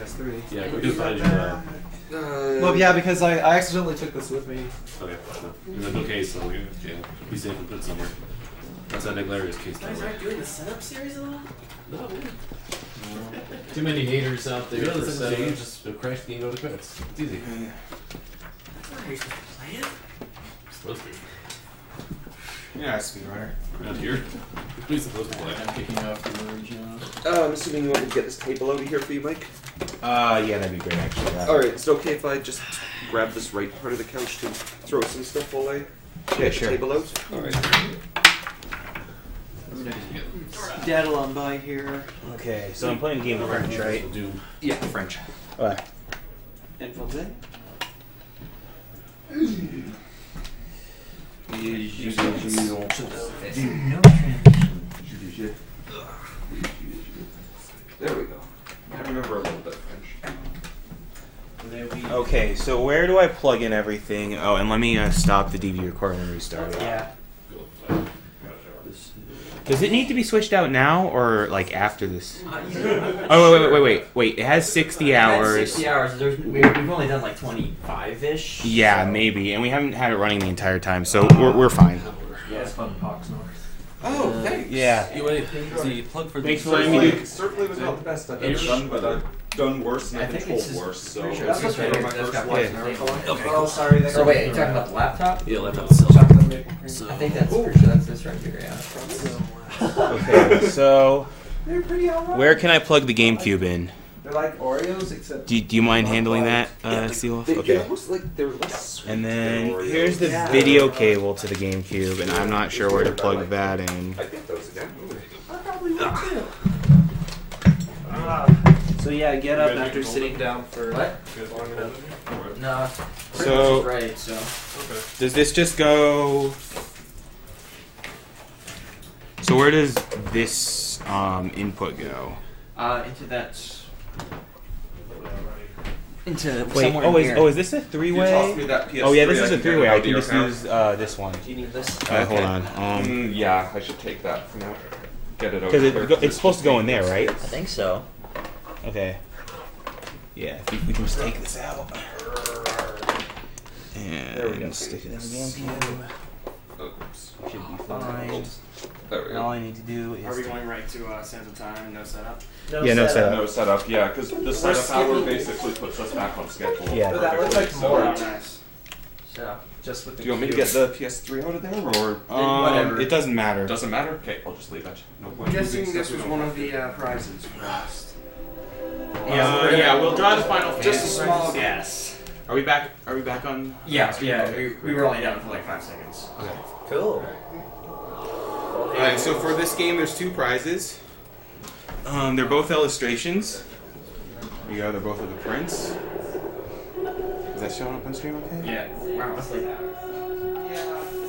PS3. Yeah, we just decided to Well, yeah, because I accidentally took this with me. okay. In the case, so we be safe and put it somewhere. That's that hilarious case. You guys aren't doing the setup series at all? No, Too many haters out there. yeah, for this setup. is just crash the game, go to credits. It's easy. That's not how you're supposed to play it. It's supposed to be. Yeah, speedrunner. Around here. We're supposed to play. I'm kicking off the original. I'm assuming you want me to get this table out of here for you, Mike? Yeah, that'd be great, actually. Alright, is it okay if I just grab this right part of the couch to throw some stuff while I Yeah, get sure. the table out? Alright. Daddle on by here. Okay, so I'm playing a game of French, right? We'll do Yeah, French. Alright. Infiltrate. There we go. I remember a little bit of French. Okay, so where do I plug in everything? Oh, and let me stop the DVD recording and restart it. Yeah. Does it need to be switched out now or like after this? Oh, wait. It has 60 hours. 60 hours. We've only done like 25-ish. Yeah, maybe. And we haven't had it running the entire time, so we're fine. Yeah, it's fun Hawks North. Oh, thanks. Yeah. You wait, the plug for Thanks the for letting me do. Certainly was not the best I've ever done, but I've done worse and I I've been think told it's just worse, so... pretty sure That's that's my right. first That's one. got Okay, Oh, sorry. That's So wait, are you talking about the laptop? Yeah, laptop itself. So, I think that's pretty sure that's this right here, yeah. Okay, so They're pretty alright. where can I plug the GameCube in? They're like Oreos, except. Do you mind handling that, Sealoff? They're Okay. almost like they're less sweet And than then Oreos. here's the video cable to the GameCube, and I'm not sure where to plug that in. I think those again. I probably would too. So yeah, get up after sitting down for. What? No. So- Right, so. Does this just go? So where does this input go? Into that. Into Wait, somewhere in here. is this a You tossed me three-way? that PS3, Oh yeah, this is a can get three-way. it I out of can your just account. use this one. Do you need this? Hold on. Yeah, I should take that for now. Get it out. Because it's supposed to go in there, right? I think so. Okay. Yeah, if we can just take this out There we go. and stick it in the GameCube. Oops. Should be fine. There we And all go. I need to do is. Are we going right to Sands of Time, no setup? Yeah, no setup. No setup, yeah, because the setup hour basically puts us back on schedule. Yeah. But that looks like So- more. Oh, nice. So. Just with the. Do you want me to get the PS3 out of there, or Whatever. It doesn't matter. doesn't matter? Okay, I'll just leave that. No point I'm moving guessing this stuff was we one don't of the prizes for last. Yeah, we'll draw the final. Just a Fantasy small prizes. guess. Are we back? Are we back on? Yeah, we were only down for like 5 seconds. Okay. Cool. Alright, so for this game, there's 2 prizes. They're both illustrations. There you go. They're both of the prints. Is that showing up on stream? Okay. Yeah. Wow, that's like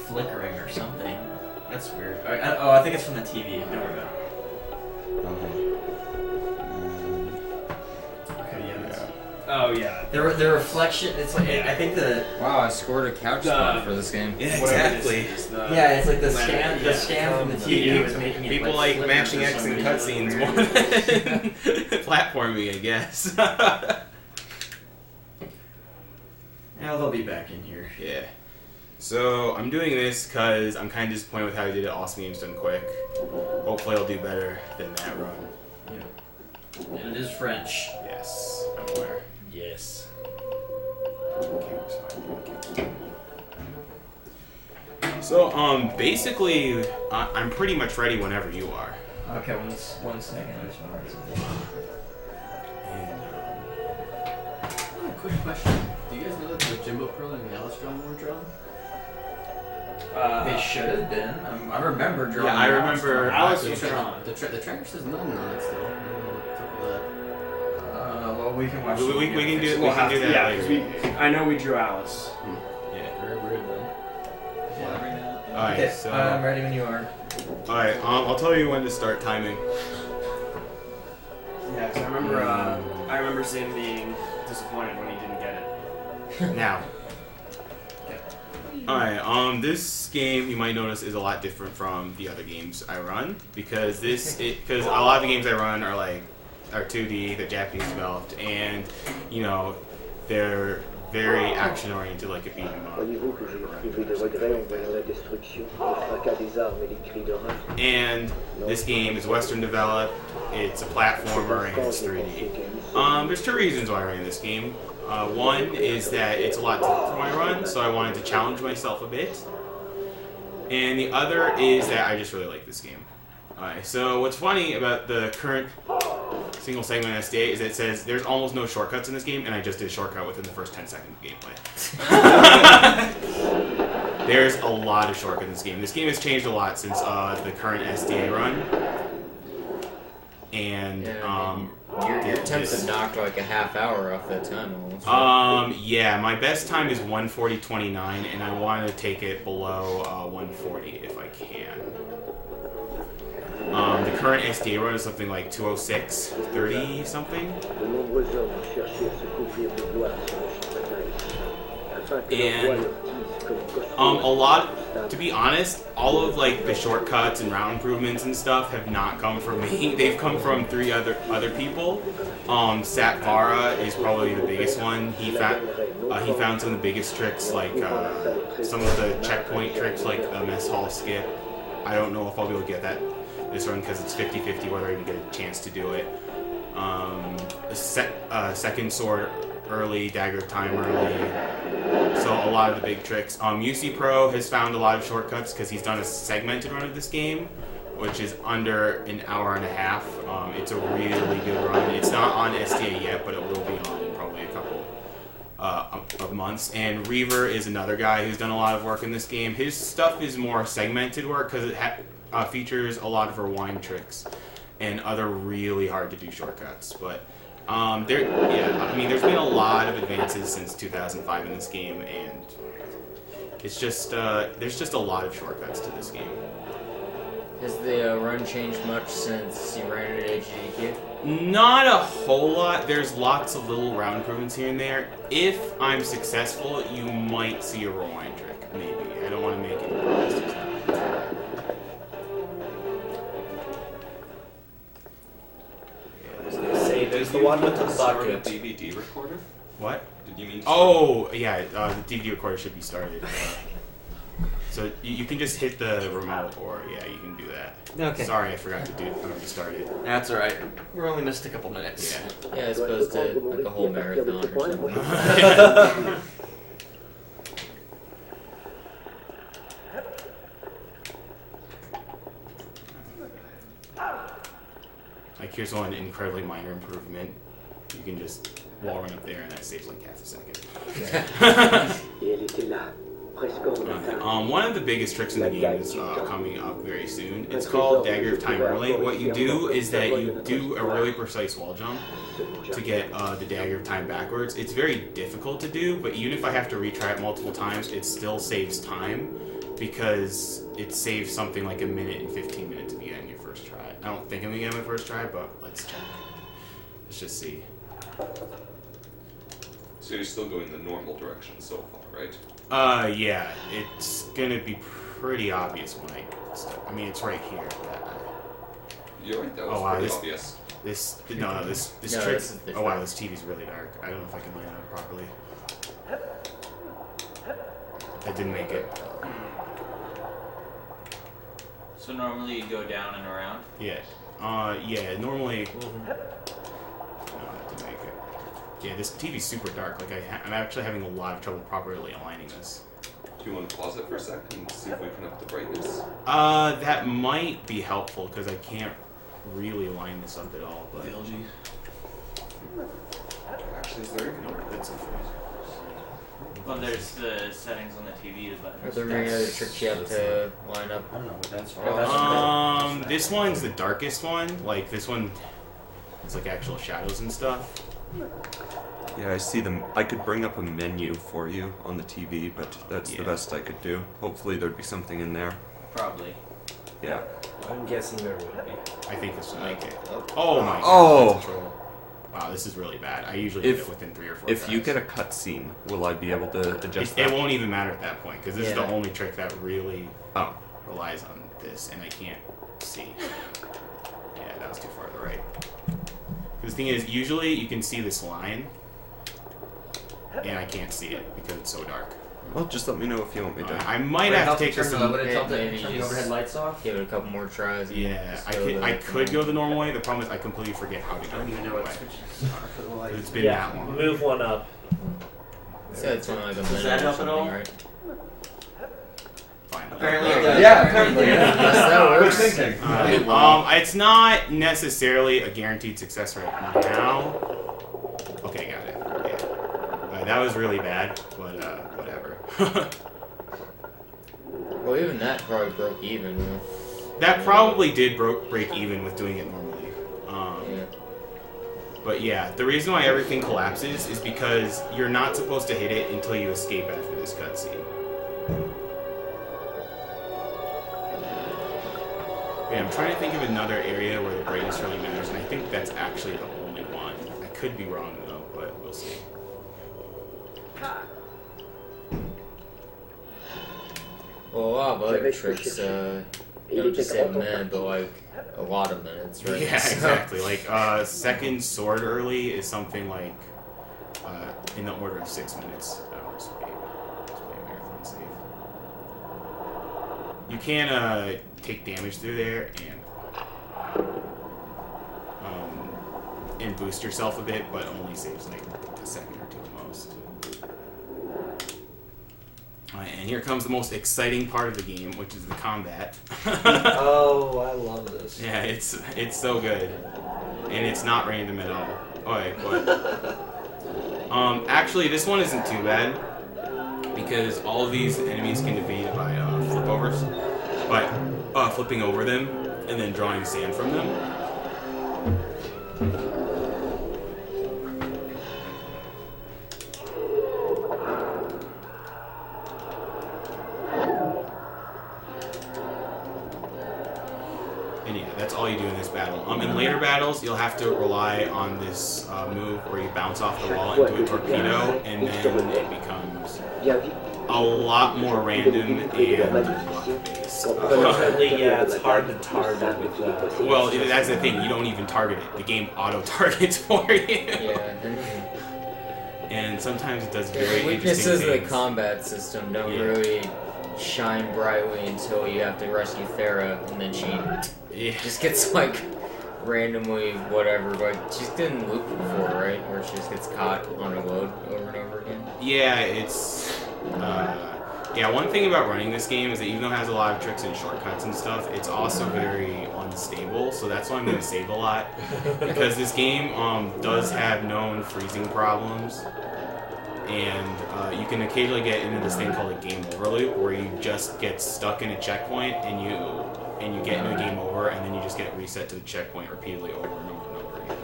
flickering or something. That's weird. I think it's from the TV. Don't worry about it. Okay, yeah. Oh yeah. The reflection. It's like I think the Wow, I scored a couch spot for this game. Yeah, Whatever exactly. this is, the yeah. It's like the lamp- scan. The yeah. scan from the TV was making it. People like flicker mashing for X some and reason. cutscenes more than platforming, I guess. Now they'll be back in here. Yeah. So I'm doing this because I'm kind of disappointed with how I did it. Awesome Games Done Quick. Hopefully I'll do better than that run. And it is French. Yes, I'm aware. Yes. So basically, I'm pretty much ready whenever you are. Okay, one second. I just want to write something. And, Quick question. Do you guys know that the Jimbo Pearl and the Alice drum were drawn? They should have been. I remember drawing. Yeah, I remember. Alice The was drawn. The tracker says none on it still. I don't know what's up with that. Well, we can watch. We can do We'll we have can do to, that yeah, later. 'cause I know we drew Alice. Yeah. Very weird then. All right. Okay, So. I'm ready when you are. All right. I'll tell you when to start timing. Yeah, 'cause I remember Zim being disappointed when he didn't get it. Now. Alright, this game you might notice is a lot different from the other games I run because a lot of the games I run are like are 2D. They're Japanese developed, and you know, they're very action oriented, like a beat 'em up. And this game is Western developed. It's a platformer and it's 3D. There's two reasons why I ran this game. One is that it's a lot tougher for my run, so I wanted to challenge myself a bit. And the other is that I just really like this game. Alright, so what's funny about the current single segment SDA is that it says there's almost no shortcuts in this game, and I just did a shortcut within the first 10 seconds of gameplay. There's a lot of shortcuts in this game. This game has changed a lot since the current SDA run. And your attempts have knocked like a half hour off that time almost. Yeah, my best time is 1:40.29, and I want to take it below 1:40 if I can. The current SDA run is something like 2:06.30 something. And a lot, to be honest, all of like the shortcuts and round improvements and stuff have not come from me. They've come from three other people. Satvara is probably the biggest one. He found some of the biggest tricks, like some of the checkpoint tricks, like the mess hall skip. I don't know if I'll be able to get that this run because it's 50-50 whether I even get a chance to do it. Second sword early, dagger time early. So a lot of the big tricks. UC Pro has found a lot of shortcuts because he's done a segmented run of this game, which is under an hour and a half. It's a really good run. It's not on SDA yet, but it will be on in probably a couple of months. And Reaver is another guy who's done a lot of work in this game. His stuff is more segmented work because it features a lot of rewind tricks and other really hard to do shortcuts. But there's been a lot of advances since 2005 in this game, and it's just there's just a lot of shortcuts to this game. Has the run changed much since you ran it at HGQ? Not a whole lot. There's lots of little round improvements here and there. If I'm successful, you might see a rewind trick, maybe. I don't want to make it promises. There's the one with the bucket. DVD recorder? What? Did you mean? Oh, yeah. The DVD recorder should be started. So you can just hit the remote, or yeah, you can do that. Okay. Sorry, I forgot to start it. That's alright. We're only missed a couple minutes. Yeah. Yeah, as opposed to like a whole marathon or something. Like here's one incredibly minor improvement. You can just wall run up there, and that saves like half a second. One of the biggest tricks in the game is coming up very soon. It's called Dagger of Time Early. What you do is that you do a really precise wall jump to get the Dagger of Time backwards. It's very difficult to do, but even if I have to retry it multiple times, it still saves time because it saves something like 1 minute and 15 minutes if you get it in your first try. I don't think I'm gonna get it on my first try, but let's check. Let's just see. So you're still going the normal direction so far, right? Yeah, it's gonna be pretty obvious when I start. I mean, it's right here. You're right, that was pretty obvious. This trick. Oh wow, this TV's really dark. I don't know if I can line it up properly. I didn't make it. So normally you go down and around? Yeah. Yeah, normally... No, I didn't make it. Yeah, this TV's super dark. Like, I'm actually having a lot of trouble properly aligning this. Do you want to pause it for a second and see if we can up the brightness? That might be helpful, because I can't really line this up at all, but... The LG. Actually, is there? No, that's unfortunate. Well, there's the settings on the TV, the buttons. Are there any other tricks you have to line up? I don't know what that's for. This one's the darkest one. Like, this one is like actual shadows and stuff. Yeah, I see them. I could bring up a menu for you on the TV, but that's the best I could do. Hopefully there'd be something in there. Probably. Yeah. I'm guessing there would be. I think this will make it. Oh my god. Oh! Wow, this is really bad. I usually do it within 3 or 4 If tries. you get a cutscene, will I be able to adjust that? It won't even matter at that point, because this is the only trick that really relies on this, and I can't see. Yeah, that was too far to the right. The thing is, usually you can see this line, and I can't see it because it's so dark. Well, just let me know if you want me to. I might have to take this. Turn Maybe the just overhead lights off. Give it a couple more tries. Yeah, I could go the normal way. The problem is I completely forget how to go the normal way. It's been that long. Move one up. So it's only like a minute Does that or help at something, all? right? Fine. Apparently it does. Yeah, apparently. Yes, that works. It's not necessarily a guaranteed success right now. Okay, got it. Yeah. That was really bad, but whatever. Well, even that probably broke even. Yeah. That probably did break even with doing it normally. Yeah. But yeah, the reason why everything collapses is because you're not supposed to hit it until you escape after this cutscene. Yeah, I'm trying to think of another area where the brightness really matters, and I think that's actually the only one. I could be wrong though, but we'll see. Well, a lot of other tricks don't just save a minute, but like a lot of minutes, right? Yeah, exactly. Like second sword early is something like in the order of 6 minutes. Let's play marathon safe. You can take damage through there and boost yourself a bit, but only saves like a second or two at most. And here comes the most exciting part of the game, which is the combat. Oh, I love this. Yeah, it's so good, and it's not random at all. Okay, but actually, this one isn't too bad because all of these enemies can be defeated by flipovers, by flipping over them and then drawing sand from them. All you do in this battle. In later battles, you'll have to rely on this move where you bounce off the wall into a torpedo, and then it becomes a lot more random and luck-based. Apparently, yeah, it's hard to target with that. Well, that's the thing. You don't even target it. The game auto-targets for you. Yeah. And sometimes it does very The interesting weaknesses of the things. combat system don't really shine brightly until you have to rescue Thera, and then she just gets like randomly whatever. Like she's been looped before, right? Where she just gets caught on a load over and over again. Yeah, it's one thing about running this game is that even though it has a lot of tricks and shortcuts and stuff, it's also very unstable, so that's why I'm going to save a lot. Because this game does have known freezing problems, and you can occasionally get into this thing called a game over loop, where you just get stuck in a checkpoint, and you get into a game over, and then you just get reset to the checkpoint repeatedly over and over and over again.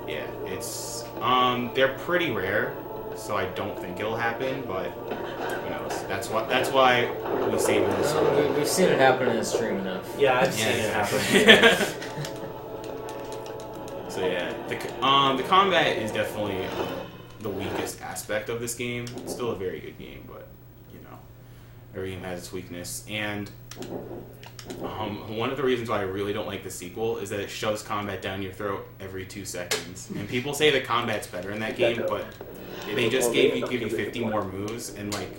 Yeah, it's they're pretty rare, so I don't think it'll happen, but who knows? That's why we save this. We've seen it happen in the stream enough. Yeah, I've seen it happen. So yeah, the combat is definitely the weakest aspect of this game. It's still a very good game, but you know, every game has its weakness. And one of the reasons why I really don't like the sequel is that it shoves combat down your throat every 2 seconds. And people say the combat's better in that game, but they just give you 50 more moves, and like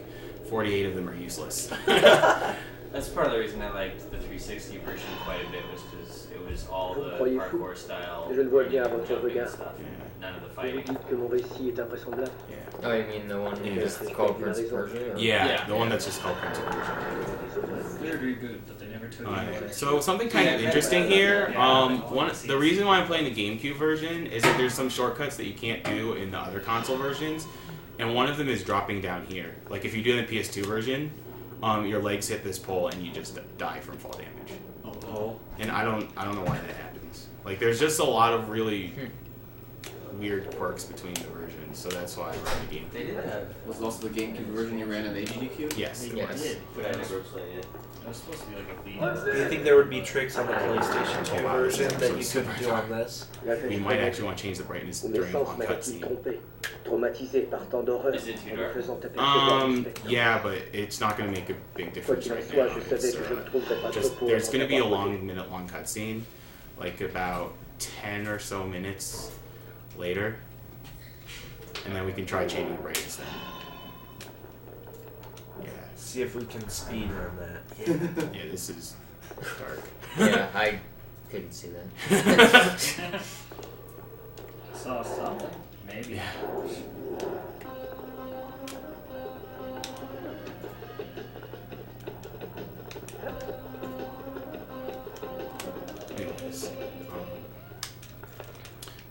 48 of them are useless. That's part of the reason I liked the 360 version quite a bit, was because it was all the parkour style jumping stuff, none of the fighting. Oh, you mean the one just called Prince of Persia? Yeah, the one that's just called Prince of Persia. Very good, but they never took it. So something kind of interesting here. The reason why I'm playing the GameCube version is that there's some shortcuts that you can't do in the other console versions, and one of them is dropping down here. Like if you do the PS2 version, your legs hit this pole and you just die from fall damage. Oh. And I don't know why that happens. Like there's just a lot of really weird quirks between the versions, so that's why I run the game. They did have. Was it also the GameCube version you ran in AGDQ? Yes, it Yes. was. But I never played it. It was supposed to be like a Do you think there would be tricks on the PlayStation 2 version that you couldn't do on this? We might actually want to change the brightness during a long cutscene. Is it too dark? Yeah, but it's not going to make a big difference right now. It's, there's going to be a minute-long cutscene, like about 10 or so minutes later, and then we can try changing the brightness then. Yeah. See if we can speedrun that. Yeah, this is dark. Yeah, I couldn't see that. Saw something. Maybe. Yeah. Anyways,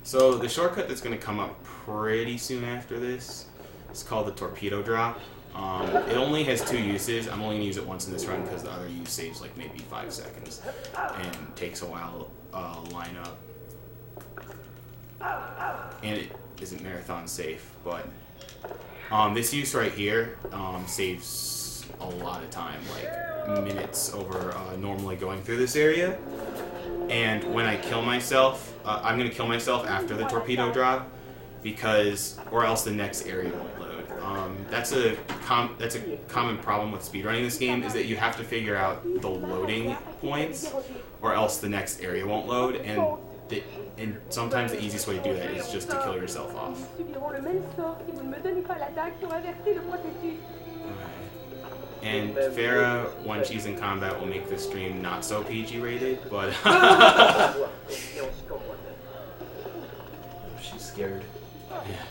so the shortcut that's going to come up pretty soon after this is called the Torpedo Drop. It only has 2 uses. I'm only going to use it once in this run because the other use saves like maybe 5 seconds and takes a while to line up. And it isn't marathon safe, but this use right here saves a lot of time, like minutes over normally going through this area. And when I kill myself, I'm going to kill myself after the torpedo drop because, or else the next area won't load. That's a common problem with speedrunning this game, is that you have to figure out the loading points, or else the next area won't load. And sometimes the easiest way to do that is just to kill yourself off. And Farah, when she's in combat, will make this stream not so PG rated, but She's scared. yeah.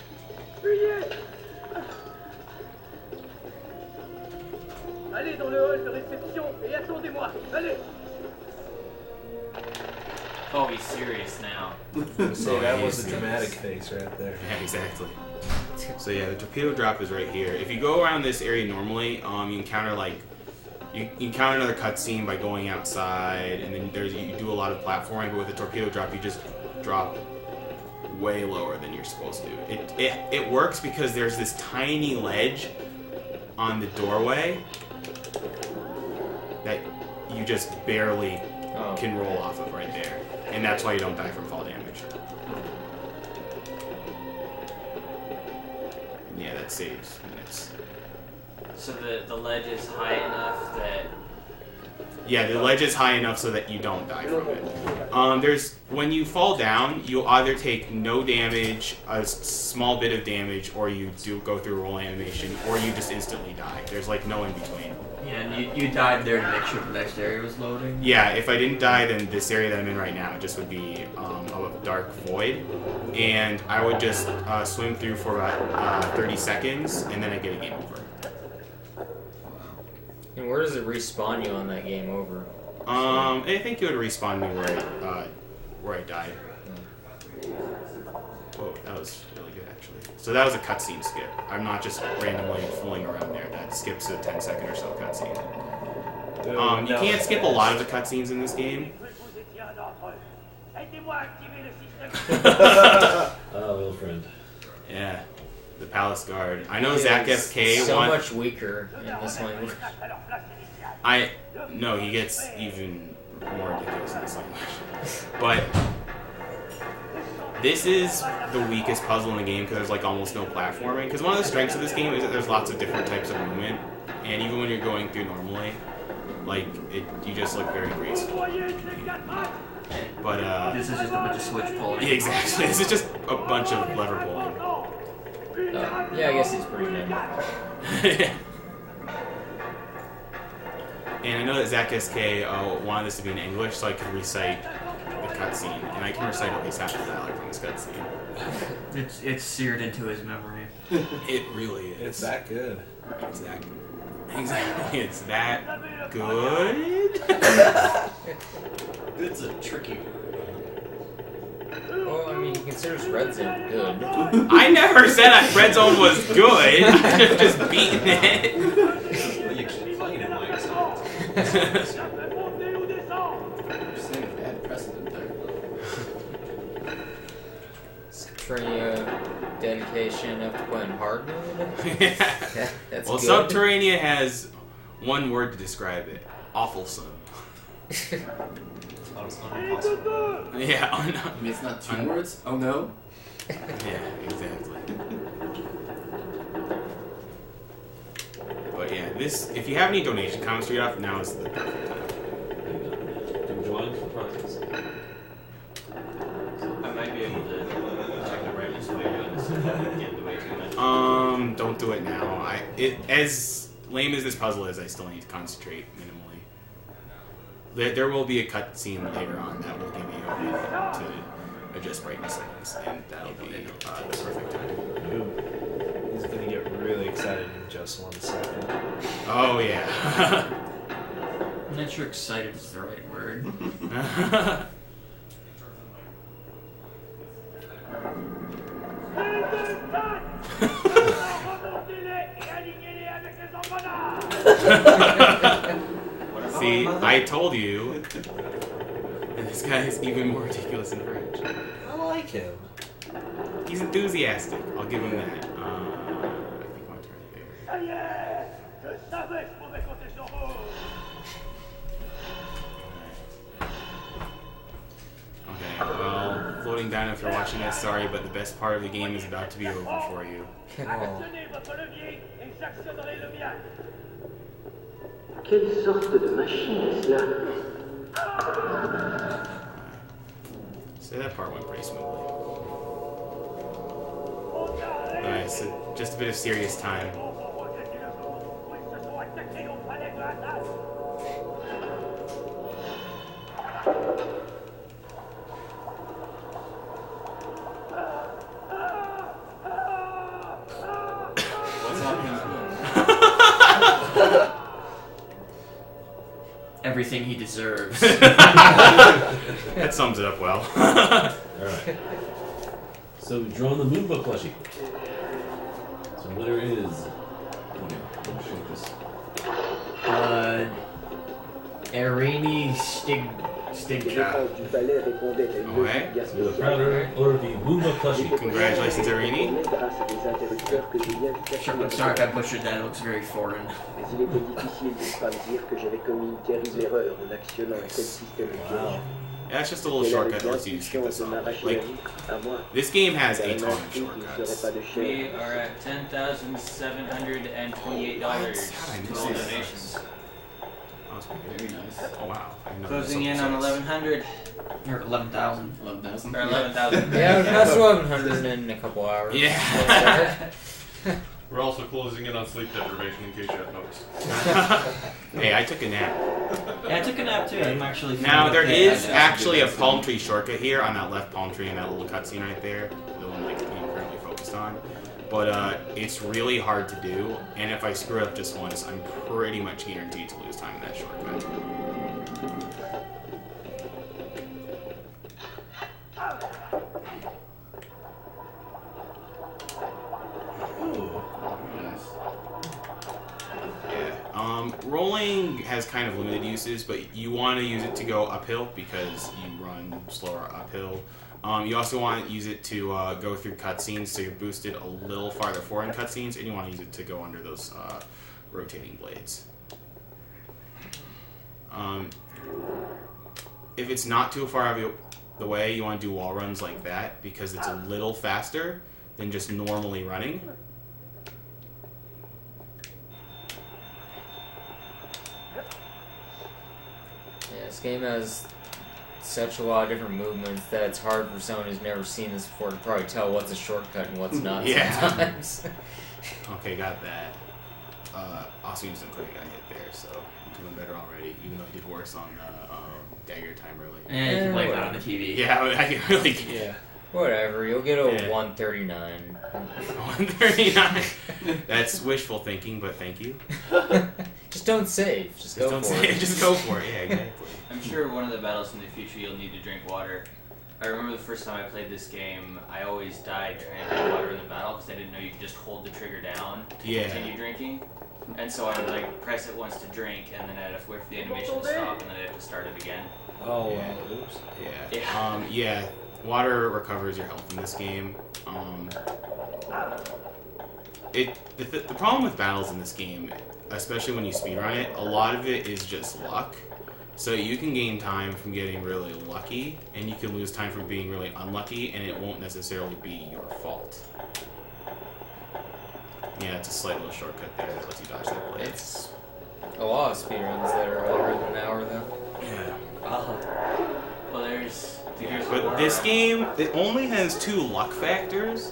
Allez dans le hall de réception et attendez-moi. Allez. Oh, he's serious now. Say that was a dramatic face right there. Yeah, exactly. So yeah, the torpedo drop is right here. If you go around this area normally, you encounter you encounter another cutscene by going outside, and then you do a lot of platforming. But with the torpedo drop, you just drop way lower than you're supposed to. It works because there's this tiny ledge on the doorway that you just barely can roll off of right there, and that's why you don't die from fall damage. And yeah, that saves minutes. So the ledge is high enough that... Yeah, the ledge is high enough so that you don't die from it. When you fall down, you'll either take no damage, a small bit of damage, or you do go through a roll animation, or you just instantly die. There's like no in between. Yeah, and you died there to make sure the next area was loading? Yeah, if I didn't die, then this area that I'm in right now just would be a dark void. And I would just swim through for about 30 seconds, and then I get a game over. And where does it respawn you on that game over? I think it would respawn me where I died. Whoa, that was really good actually. So that was a cutscene skip. I'm not just randomly fooling around there. That skips a 10-second or so cutscene. You can't skip a lot of the cutscenes in this game. Oh, little friend. Yeah, the Palace Guard. I know Zach SK. So much weaker in this language. No, he gets even more ridiculous in this language. But this is the weakest puzzle in the game because there's like almost no platforming. Because one of the strengths of this game is that there's lots of different types of movement, and even when you're going through normally, you just look very graceful. But this is just a bunch of switch pulling. Yeah, exactly. This is just a bunch of lever pulling. Yeah, I guess he's pretty good. And I know that Zach SK wanted this to be in English so I could recite the cutscene, and I can recite at least half the dialogue from this cutscene. It's seared into his memory. It really is. It's that good. Exactly. It's that good. It's a tricky word. Well, I mean, he considers Red Zone good. I never said that Red Zone was good. I'm just beating it. Well, you keep playing it like so. You're setting a bad precedent there. Subterranea dedication of playing hard mode? Yeah. That's Well, good. Subterranea has one word to describe it. Awfulsome. Impossible. Yeah, I mean, it's not 2 words? Oh no? Yeah, exactly. But yeah, if you have any donation comments to read off, now is the perfect time. Enjoying surprises. get in the way too much. Don't do it now. As lame as this puzzle is, I still need to concentrate minimally. There will be a cutscene later on that will give you a minute to adjust brightness settings, and that'll be the perfect time. Ooh. He's gonna get really excited in just 1 second. Oh yeah. I'm not sure excited is the right word. See, I told you. And this guy is even more ridiculous in French. I like him. He's enthusiastic. I'll give him that. I think my turn there. Okay, well, floating down if you're watching this, sorry, but the best part of the game is about to be over for you. Quelle sorte de machine est-ce là? So that part went pretty smoothly. Alright, so just a bit of serious time. What's happening? Everything he deserves. That sums it up well. Alright. So we've drawn the Moonbook plushie. So winner is... Let's show this. Erini Stigka. Okay. So the proud owner of the Moonbook plushie. Congratulations, Irini. Sure, I'm sorry if I butchered that. It looks very foreign. Mais il était difficile de ne pas me dire que j'avais commis une terrible erreur en actionnant un tel système de piège. Yeah, it's just a little shortcut that lets you skip this on. Like, this game has a ton of shortcuts. We are at $10,728 total donations. Very nice. Oh wow. Closing in on 1,100. Or 11,000. 11,000? Or 11,000. Yeah, past 1,100 in a couple hours. Yeah. We're also closing in on sleep deprivation in case you have noticed. Hey, I took a nap. Yeah, I took a nap too. I'm actually. Now there is actually a palm tree shortcut here on that left palm tree in that little cutscene right there, the one like I'm currently focused on. But it's really hard to do, and if I screw up just once, I'm pretty much guaranteed to lose time in that shortcut. Rolling has kind of limited uses, but you want to use it to go uphill because you run slower uphill. You also want to use it to go through cutscenes, so you're boosted a little farther forward in cutscenes, and you want to use it to go under those rotating blades. If it's not too far out of the way, you want to do wall runs like that because it's a little faster than just normally running. This game has such a lot of different movements that it's hard for someone who's never seen this before to probably tell what's a shortcut and what's not sometimes. Okay, got that. Also used quick got hit there, so I'm doing better already, even though I did worse on dagger time early. And you can blame that on the TV. Yeah, I can really... Yeah. Whatever, you'll get a 139. 139? That's wishful thinking, but thank you. Just don't save. Just go for it. Just go for it, yeah, exactly. I'm sure one of the battles in the future you'll need to drink water. I remember the first time I played this game, I always died trying to drink water in the battle because I didn't know you could just hold the trigger down to continue drinking. And so I would like press it once to drink, and then I'd have to wait for the animation to stop, and then I'd have to start it again. Oh, yeah. Oops. Yeah. Yeah. Water recovers your health in this game. The problem with battles in this game, especially when you speedrun it, a lot of it is just luck. So you can gain time from getting really lucky, and you can lose time from being really unlucky, and it won't necessarily be your fault. Yeah, it's a slight little shortcut there that lets you dodge that blade. It's a lot of speedruns that are longer than an hour, though. Yeah. Well, there's... But this game, it only has 2 luck factors,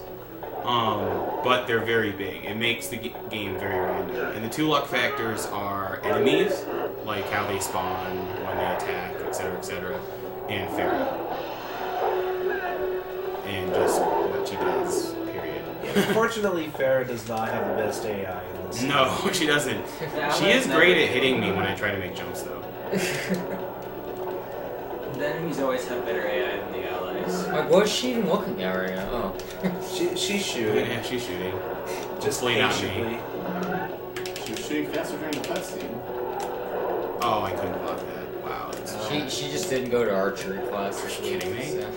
but they're very big. It makes the game very random. And the two luck factors are enemies, like how they spawn, when they attack, etc., and Farah. And just what she does, period. Unfortunately, Farah does not have the best AI in this. No, she doesn't. She is great at hitting me when I try to make jumps, though. The enemies always have better AI than the allies. Like, what is she even looking at right now? Oh. She's shooting. Yeah, she's shooting. Just Hopefully not me. patiently. She was shooting faster during the cutscene. Oh, I couldn't block that. Wow. She just didn't go to archery class. Are you kidding me? So.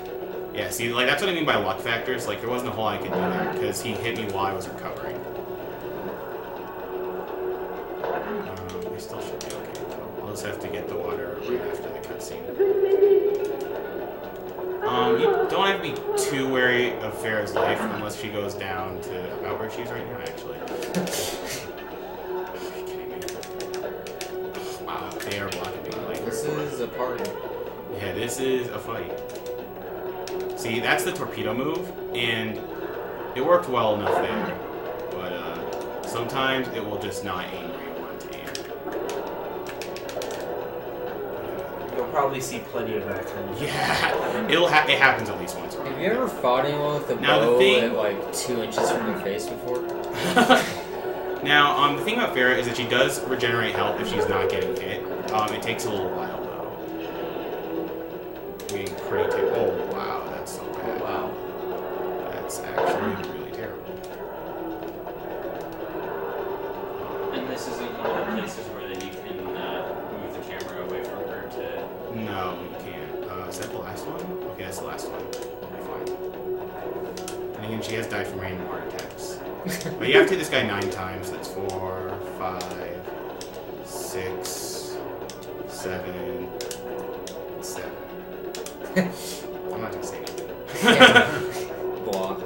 Yeah, see, like, that's what I mean by luck factors. Like, there wasn't a whole lot I could do there, because he hit me while I was recovering. I still should be okay, though. I'll just have to get the water right after the cutscene. You don't have to be too wary of Farah's life unless she goes down to about where she's right now, actually. Are you kidding me? Wow, they are blocking me. Like, This is a party. yeah, this is a fight. See, that's the torpedo move, and it worked well enough there, but sometimes it will just not aim where you want it to aim. You'll probably see plenty of that kind of. Yeah, it happens at least once. Have you ever fought anyone with a Now, the bow thing- at like 2 inches from your face before? Now, the thing about Farah is that she does regenerate health if she's not getting hit. It takes a little while, though. Being pretty oh, wow, that's so bad. Wow. That's actually really terrible. And this isn't one of the places where that you can move the camera away from her to... No, you can't. Is that the last one? Okay, that's the last one. I'll be fine. And again, she has died from random heart attacks. But you have to hit this guy 9 times. That's 4, 5, 6, 7, 7. I'm not gonna say anything. Block.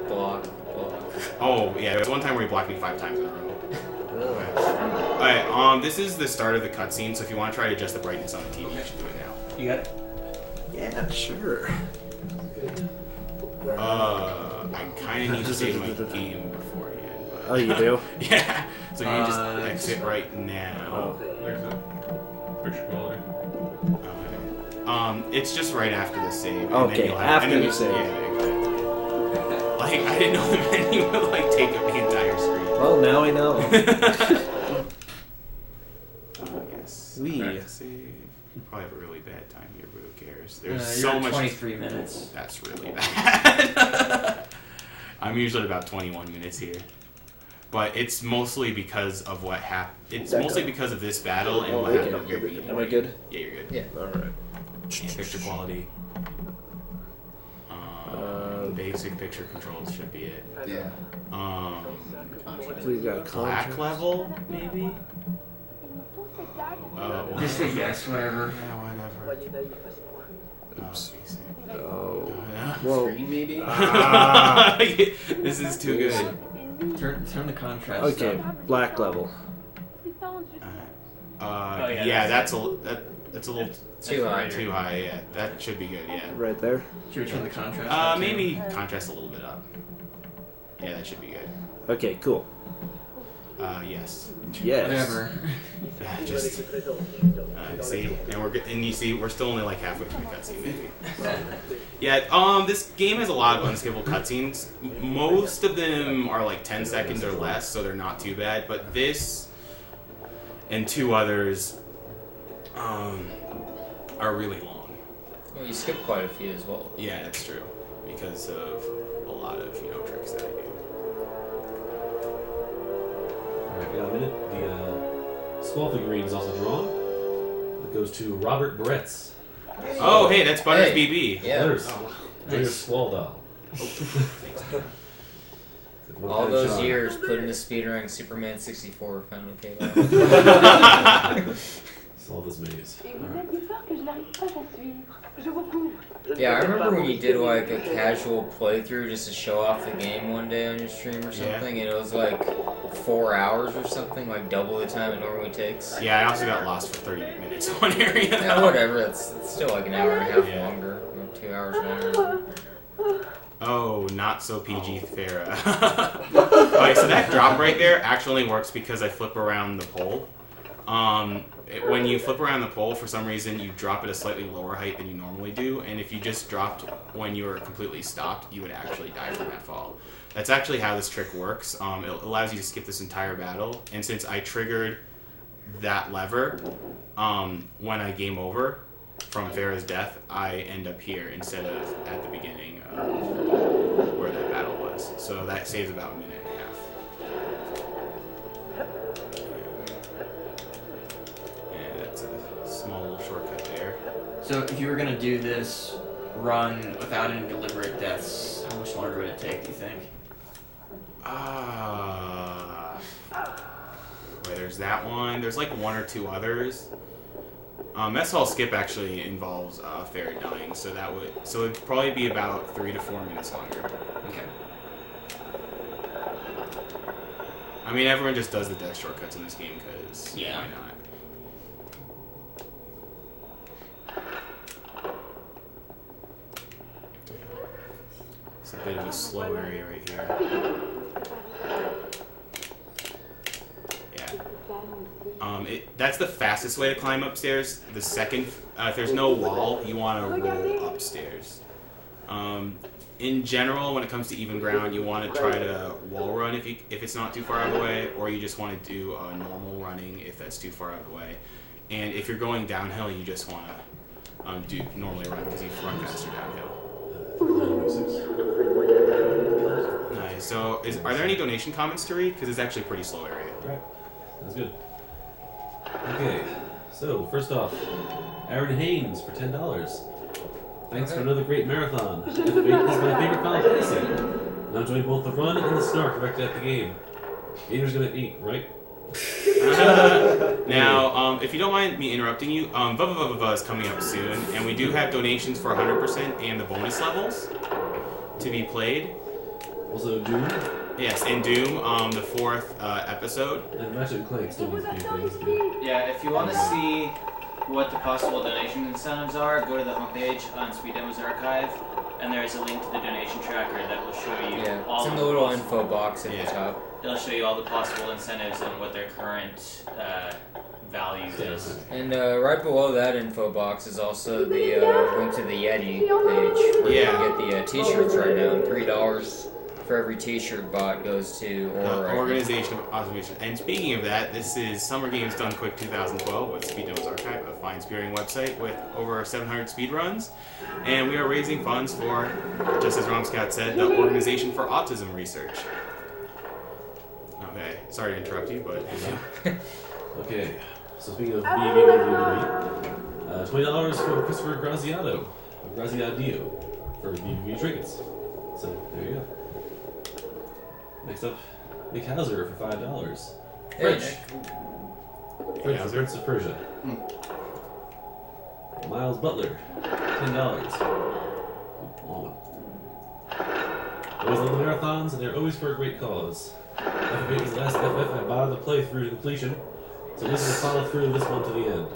Oh, yeah, there's one time where he blocked me 5 times in a row. Alright, this is the start of the cutscene, so if you want to try to adjust the brightness on the TV, you should do it now. You got it? Yeah, sure. I kind of need to save my game beforehand. But Oh, you do? yeah, so you just exit right now. Picture quality. It's just right after the save. And Okay, then you'll have, after and then the save. Yeah, exactly. Like, I didn't know the menu would, like, take up the entire screen. Well, now we know. Yes. We. Save. You probably have a really bad time here, but who cares? There's You're so at much. 23 minutes. That's really bad. I'm usually about 21 minutes here. But it's mostly because of what happened. It's mostly because of this battle and what happened at your meeting. Am I good? Yeah, you're good. Yeah. Alright. Picture quality. Basic picture controls should be it. Yeah. We got Black contrast. level, maybe? Just say yes, whatever. Yeah, whatever. Oops. Basic. Oh. Yeah. Well, Green, maybe? This is too good. Turn the contrast okay, up. black level. Yeah, that's a little Too high. too high. Yeah, that should be good. Yeah. Right there. Should we turn the contrast up? Maybe contrast a little bit up. Yeah, that should be good. Okay, cool. Yes. Yes. Whatever. Yeah, just see, and and you see, we're still only like halfway through the cutscene, maybe. Yeah. This game has a lot of unskippable cutscenes. Most of them are like 10 seconds or less, so they're not too bad. But this and 2 others are really long. Well, you skipped quite a few as well. Yeah, that's true, because of a lot of tricks that I do. Alright, we got a minute. The Squall figurine is also drawn. It goes to Robert Bretz. Oh, hey, that's Butters Hey. BB. Yeah. There's your Squall doll. All those years put into speedrunning Superman 64 finally paid off. Solve this maze. Yeah, I remember when you did like a casual playthrough just to show off the game one day on your stream or something, and it was like 4 hours or something, like double the time it normally takes. Yeah, I also got lost for 30 minutes in one area. Yeah, whatever, it's still like an hour and a half Yeah. longer, or 2 hours longer. Oh, not so PG Farah. Alright, so that drop right there actually works because I flip around the pole. When you flip around the pole, for some reason, you drop at a slightly lower height than you normally do, and if you just dropped when you were completely stopped, you would actually die from that fall. That's actually how this trick works. It allows you to skip this entire battle, and since I triggered that lever when I game over from Farah's death, I end up here instead of at the beginning where that battle was. So that saves about a minute and a half. And that's a small little shortcut there. So if you were gonna do this run without any deliberate deaths, how much longer would it take, do you think? Wait, there's that one. There's like one or two others. Mess Hall Skip actually involves Farah dying, so it'd probably be about 3 to 4 minutes longer. Okay. I mean, everyone just does the death shortcuts in this game because why not? It's a bit of a slow area right here. That's the fastest way to climb upstairs. The second, if there's no wall, you want to roll upstairs. In general, when it comes to even ground, you want to try to wall run if it's not too far out of the way, or you just want to do normal running if that's too far out of the way. And if you're going downhill, you just want to do normally run because you run faster downhill. Nice. So, are there any donation comments to read? Because it's actually a pretty slow area. Right. Sounds good. Okay, so first off, Aaron Haynes for $10. Thanks for another great marathon. This is my favorite Final Fantasy. And I'm enjoying both the run and the snark directed at the game. Gamer's gonna eat, right? Now, if you don't mind me interrupting you, Bubba is coming up soon, and we do have donations for 100% and the bonus levels to be played. Also Doom? Yes, and Doom, the 4th episode. And Ratchet and Clank still needs to be things. Yeah, if you want to see what the possible donation incentives are, go to the homepage on Speed Demo's Archive, and there's a link to the donation tracker that will show you all it's in the little info box at the top. It'll show you all the possible incentives and what their current value is. And right below that info box is also the link to the Yeti page where you can get the t-shirts right now, and $3 for every t-shirt bought goes to Organization of Observation. And speaking of that, this is Summer Games Done Quick 2012 with Speed Demo's Archive, a fine spearing website with over 700 speedruns. And we are raising funds for, just as Romscat said, the Organization for Autism Research. Okay, sorry to interrupt you, but... Okay, so speaking of $20 for Christopher Graziadio for BBB trinkets. So, there you go. Next up, Nick Hauser for $5. French. French for Prince of Persia. Miles Butler, $10. Long one. Always love the marathons, and they're always for a great cause. FF8 was the last FF I bought the playthrough to completion, so this is a follow through this one to the end.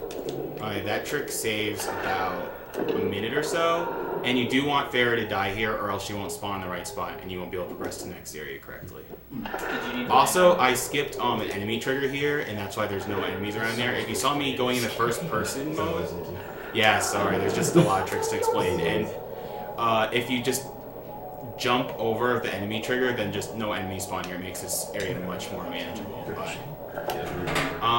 Alright, that trick saves about a minute or so, and you do want Farah to die here or else she won't spawn in the right spot and you won't be able to progress to the next area correctly. Also, I skipped an enemy trigger here, and that's why there's no enemies around there. If you saw me going in the first person mode, yeah, sorry, there's just a lot of tricks to explain, and if you just jump over the enemy trigger, then just no enemy spawn here. It makes this area much more manageable. But,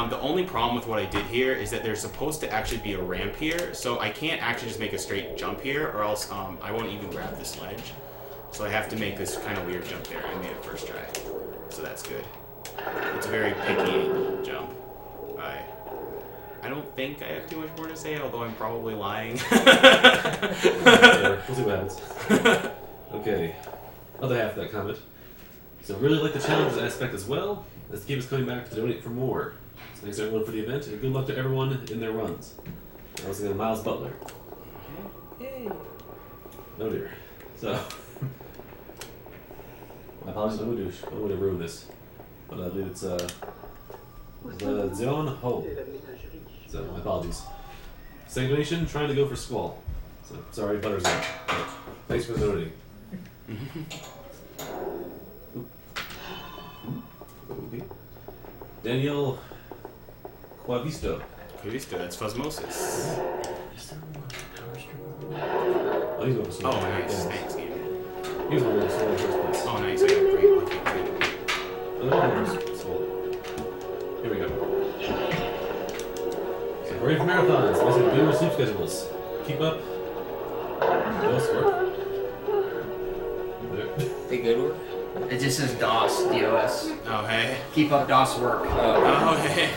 the only problem with what I did here is that there's supposed to actually be a ramp here, so I can't actually just make a straight jump here, or else I won't even grab this ledge. So I have to make this kind of weird jump there. I made it first try, so that's good. It's a very picky jump. I don't think I have too much more to say, although I'm probably lying. Yeah, we'll see what happens. Okay, other half of that comment. So really like the challenges aspect as well, as the game is coming back to donate for more. So thanks everyone for the event, and good luck to everyone in their runs. I was thinking Miles Butler. Yay! No dear. So, my apologies, I'm going to ruin this. But I believe it's the Zone Ho. So, my apologies. Second donation, trying to go for Squall. So, sorry, Butter's out. Thanks for donating. Okay. Daniel Quavisto. Quavisto, that's Phosmosis. Oh, he's going to Oh, nice. Thanks, game. He was one of the slow in the first place. Oh, nice. I got great. Okay, good. Here we go. So we're ready for marathons. Basically, do our sleep schedules. Keep up. Those work. There. They good work? It just says DOS, DOS. Oh, hey. Keep up DOS work. Oh, hey.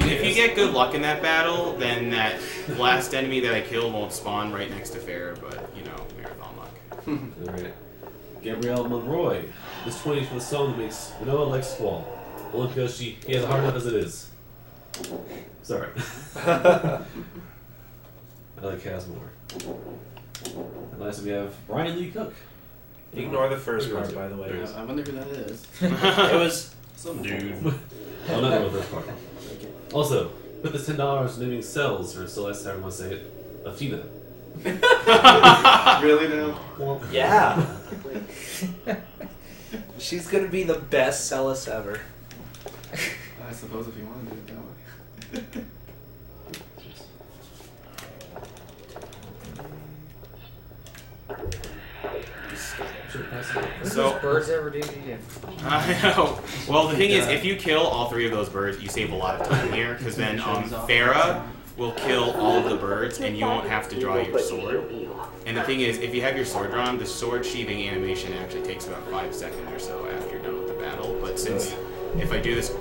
If you get good luck in that battle, then that last enemy that I killed won't spawn right next to Farah, but, you know, marathon luck. Alright. Gabrielle Monroy. This 20 is for the song that makes Noah like Squall. Only because he has a hard enough as it is. Sorry. I like Kaz more. And last we have Brian Lee Cook. Ignore the first part, by the way. I wonder who that is. It was some dude. Oh, not the first part. Also, put this $10 naming Cells, or Celeste, however you want to say it, Athena. Really now? Well, yeah. She's gonna be the best Celis ever. I suppose if you want to do it that way. So birds ever do to you? I know. Well, the thing is, if you kill all 3 of those birds, you save a lot of time here, because then Farah will kill all of the birds, and you won't have to draw your sword. And the thing is, if you have your sword drawn, the sword sheathing animation actually takes about 5 seconds or so after you're done with the battle. But since if I do this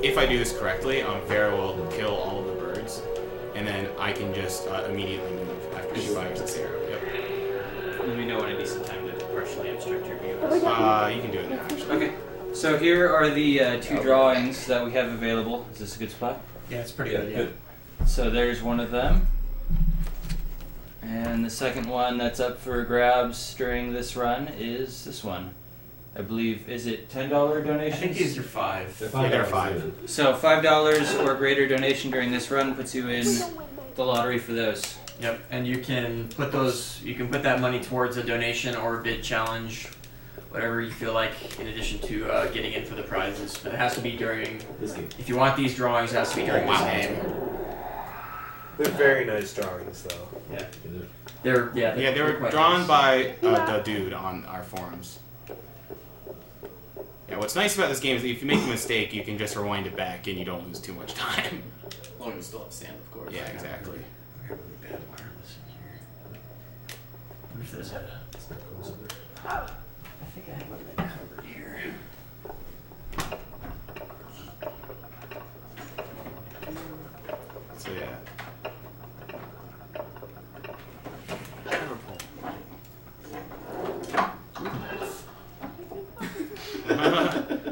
correctly, Farah will kill all of the birds, and then I can just immediately move after she fires this arrow. Yep. Let me know when a decent time to partially abstract your view. You can do it now, actually. Okay. So here are the 2 drawings that we have available. Is this a good spot? Yeah, it's pretty good. Good. So there's one of them. And the second one that's up for grabs during this run is this one. I believe, is it $10 donations? I think these are 5. They're 5. So $5 or greater donation during this run puts you in the lottery for those. Yep, and you can put that money towards a donation or a bid challenge, whatever you feel like, in addition to getting in for the prizes. But it has to be during This game. If you want these drawings, it has to be during this game. They're very nice drawings, though. Yeah. They were quite drawn nice. by the dude on our forums. Yeah, what's nice about this game is that if you make a mistake, you can just rewind it back and you don't lose too much time. As long as you still have sand, of course. Yeah, exactly. I got really bad wireless in here. I wonder if there's I think I have everything covered here. So yeah.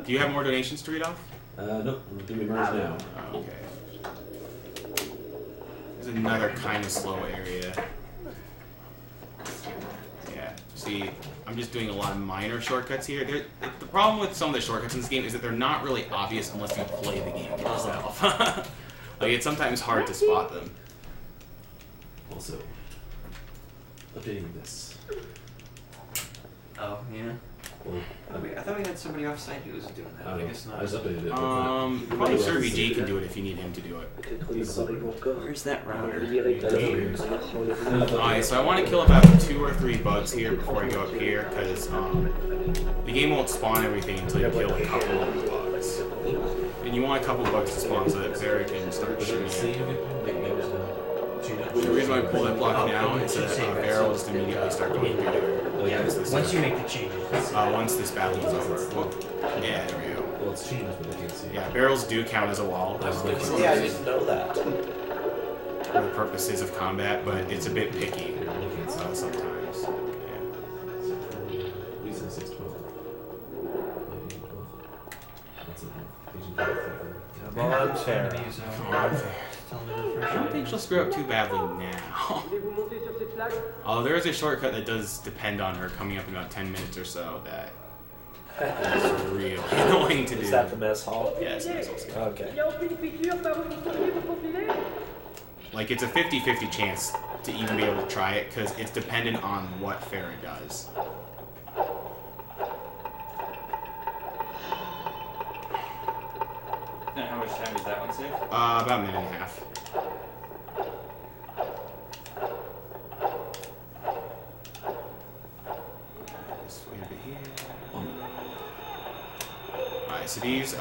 Do you have more donations to read off? Nope. I'm gonna merge now. Oh, okay. There's another kind of slow area. Yeah. See, I'm just doing a lot of minor shortcuts here. The problem with some of the shortcuts in this game is that they're not really obvious unless you play the game yourself. Like, it's sometimes hard to spot them. Also, updating this. Oh, yeah. Well, I thought we had somebody off site who was doing that. I guess not. I just updated it. Probably SerVG can do it if you need him to do it. Where's that router? Alright, so I want to kill about 2 or 3 bugs here before I go up here, because the game won't spawn everything until you kill a couple of the bugs. And you want a couple of bugs to spawn so that Sarah can start shooting. The reason why I pull that block now is that Barrel will just immediately start going through there. Once you make the changes. Once this battle is over. Well, yeah, there we go. Well, it's changes, but I can't see. Yeah, barrels do count as a wall. Yeah, I didn't know that. For the purposes of combat, but it's a bit picky sometimes. Lisa 612. Well, I'm fair. I don't think she'll screw up too badly now. Oh, there is a shortcut that does depend on her coming up in about 10 minutes or so that is really annoying to do. Is that the mess hall? Yeah, it's the mess hall skill. Okay. Like, it's a 50-50 chance to even be able to try it, because it's dependent on what Farah does. And how much time does that one save? About a minute and a half. Just wait a bit here. Alright, so these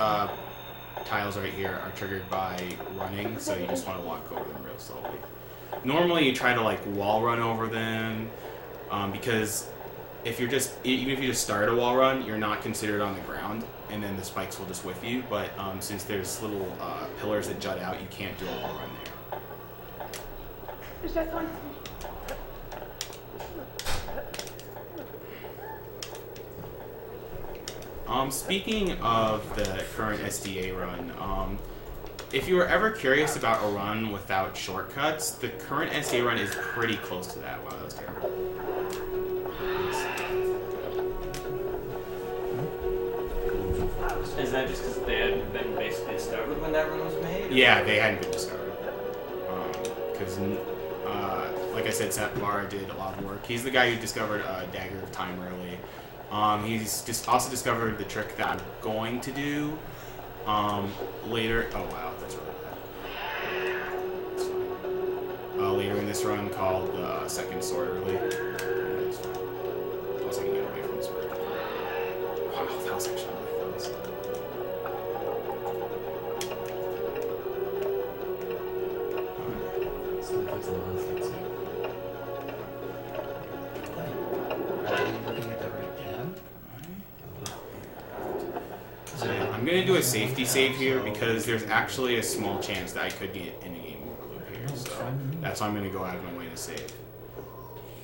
tiles right here are triggered by running, so you just want to walk over them real slowly. Normally you try to like wall run over them, because if you're just, even if you just start a wall run, you're not considered on the ground, and then the spikes will just whiff you. But since there's little pillars that jut out, you can't do a wall run there. Speaking of the current SDA run, if you were ever curious about a run without shortcuts, the current SDA run is pretty close to that. Wow, that was terrible. Is that just because they hadn't been basically discovered when that run was made? Yeah, they hadn't been discovered. Because, like I said, Seth Barra did a lot of work. He's the guy who discovered Dagger of Time early. He's just also discovered the trick that I'm going to do later. Oh wow, that's really bad. That's fine. Later in this run, called Second Sword early. That's fine. Also, I can get away from this bird. Wow, that was actually really close. I'm going to do a safety save here because there's actually a small chance that I could get in a game over loop here, so that's why I'm going to go out of my way to save.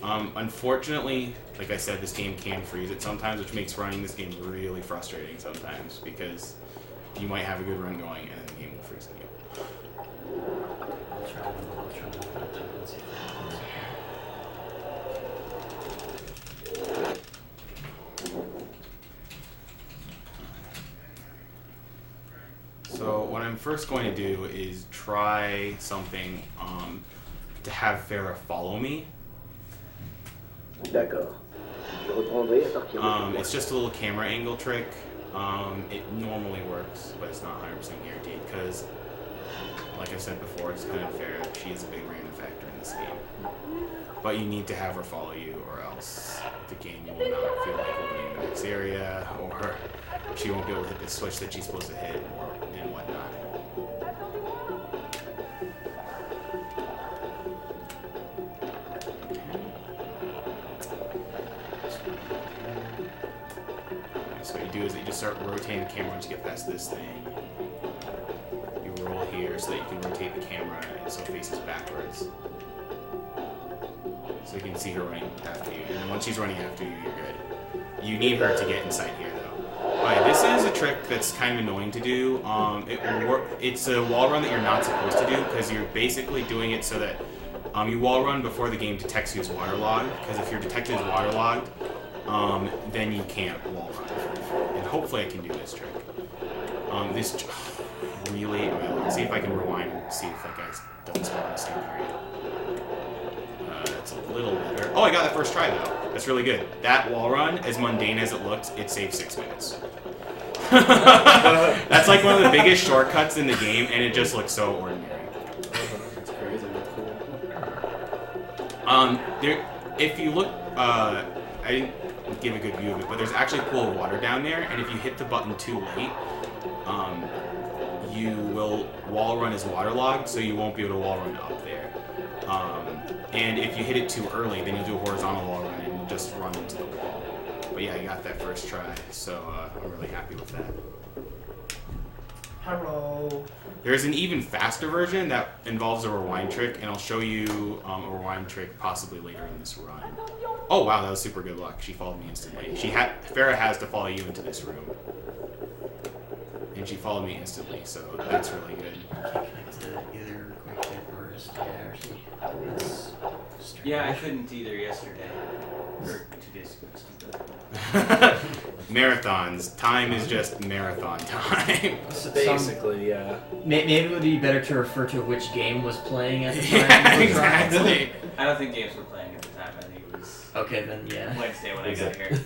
Unfortunately, like I said, this game can freeze it sometimes, which makes running this game really frustrating sometimes because you might have a good run going and then the game will freeze on you. So what I'm first going to do is try something to have Farah follow me. D'accord. Je reprendrai à partir de It's just a little camera angle trick. It normally works, but it's not 100% guaranteed because, like I said before, it's kind of unfair. She is a big random factor in this game. But you need to have her follow you, or else the game will not feel like going in the next area, or she won't be able to hit the switch that she's supposed to hit, and whatnot. So what you do is that you just start rotating the camera once you get past this thing. You roll here so that you can rotate the camera and so it faces backwards. So you can see her running after you. And then once she's running after you, you're good. You need her to get inside here, though. Alright, this is a trick that's kind of annoying to do. It's a wall run that you're not supposed to do because you're basically doing it so that you wall run before the game detects you as waterlogged. Because if you're detected as waterlogged, then you can't wall run. And hopefully I can do this trick. This really... Let's see if I can rewind and see if that guy doesn't spawn in the same area. That's a little better. Oh, I got that first try, though. That's really good. That wall run, as mundane as it looked, it saved 6 minutes. That's like one of the biggest shortcuts in the game, and it just looks so ordinary. That's crazy. If you look, I didn't give a good view of it, but there's actually a pool of water down there, and if you hit the button too late, you will wall run as waterlogged, so you won't be able to wall run up there. And if you hit it too early, then you'll do a horizontal wall run and you'll just run into the wall. But yeah, I got that first try, so I'm really happy with that. Hello. There's an even faster version that involves a rewind trick, and I'll show you a rewind trick possibly later in this run. Oh wow, that was super good luck. She followed me instantly. Farah has to follow you into this room. And she followed me instantly, so that's really good. Either quick hit or SDA or Yeah, I couldn't either yesterday. Or 2 days ago. Marathons. Time is just marathon time. Basically, yeah. Maybe it would be better to refer to which game was playing at the time. Yeah, exactly. I don't think games were playing at the time. I think it was Okay, then yeah. Wednesday when I got here.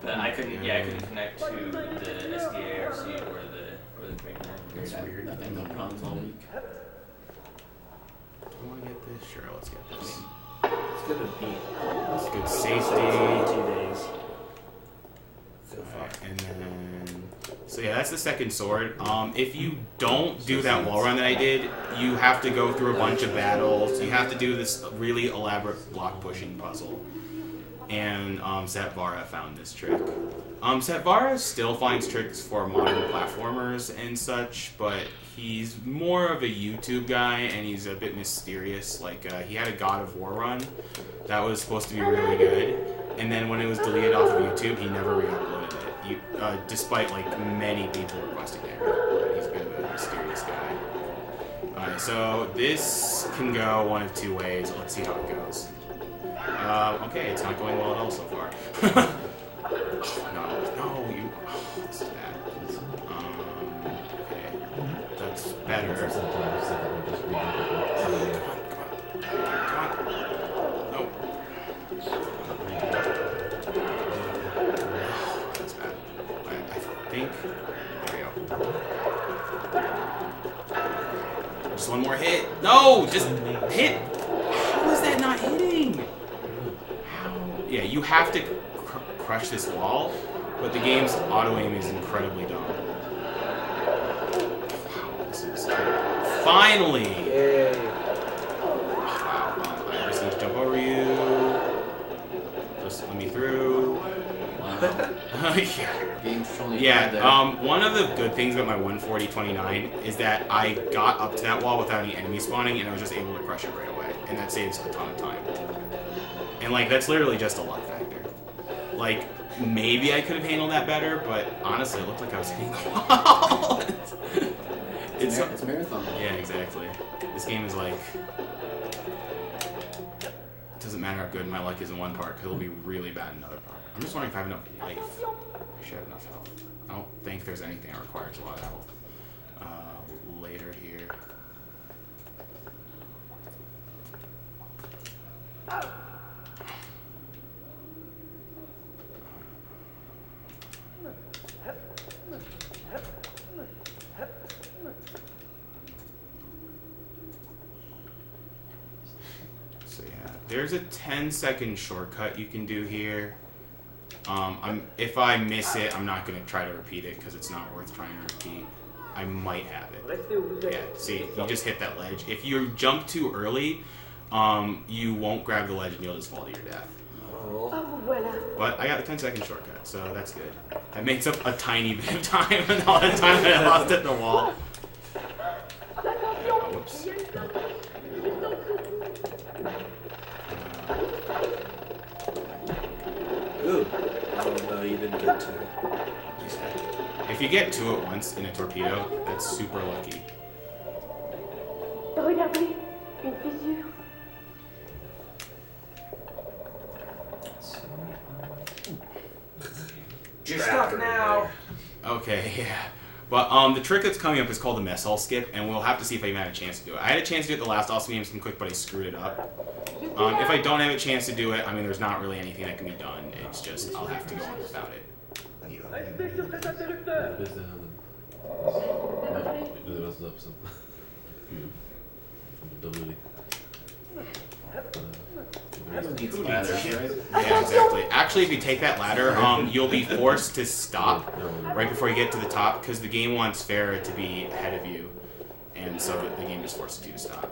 But I couldn't connect to the SDARC or the quick time. weird. Nothing, no problems all week. Do I want to get this? Sure, let's get this. It's gonna be. It's good safety. 2 days. So far. And then, so yeah, that's the second sword. If you don't do that wall run that I did, you have to go through a bunch of battles. You have to do this really elaborate block pushing puzzle. And Satvara found this trick. Satvara still finds tricks for modern platformers and such, but he's more of a YouTube guy, and he's a bit mysterious. Like, he had a God of War run that was supposed to be really good, and then when it was deleted off of YouTube, he never re-uploaded it. Despite like many people requesting it. He's a bit of a mysterious guy. Alright, so this can go one of two ways. Let's see how it goes. Okay, it's not going well at all so far. No, this is bad. Okay, that's better. Come on. Nope. That's bad. I think. There we go. Just one more hit. No, just hit. How is that not hitting? How? Yeah, you have to crush this wall, but the game's auto aim is incredibly dumb. Wow, this is terrible. Finally! Yay. Wow, I just need to jump over you. Just let me through. One of the good things about my 140-29 is that I got up to that wall without any enemy spawning, and I was just able to crush it right away, and that saves a ton of time. And like, that's literally just a luck factor. Like, maybe I could have handled that better, but honestly, it looked like I was hitting the wall. It's marathon. Yeah, exactly. This game is like, it doesn't matter how good my luck is in one part, because it'll be really bad in another part. I'm just wondering if I have enough life. I should have enough health. I don't think there's anything that requires a lot of health. Later here. So yeah, there's a 10-second shortcut you can do here. If I miss it, I'm not going to try to repeat it because it's not worth trying to repeat. I might have it. Yeah, see, you just hit that ledge. If you jump too early, you won't grab the ledge and you'll just fall to your death. But I got the 10-second shortcut, so that's good. That makes up a tiny bit of time and all the time that I lost at the wall. Whoops. Ooh. Oh no, you didn't get to it. If you get two at once in a torpedo, that's super lucky. Regardez, une fissure. You're stuck now. Okay, yeah. But the trick that's coming up is called the mess hall skip, and we'll have to see if I even had a chance to do it. I had a chance to do it the last Awesome Games Come Quick, but I screwed it up. If I don't have a chance to do it, I mean, there's not really anything that can be done. It's just, I'll have to go on without it. Yeah, exactly. Actually, if you take that ladder, you'll be forced to stop right before you get to the top, because the game wants Farah to be ahead of you, and so the game just forces you to stop.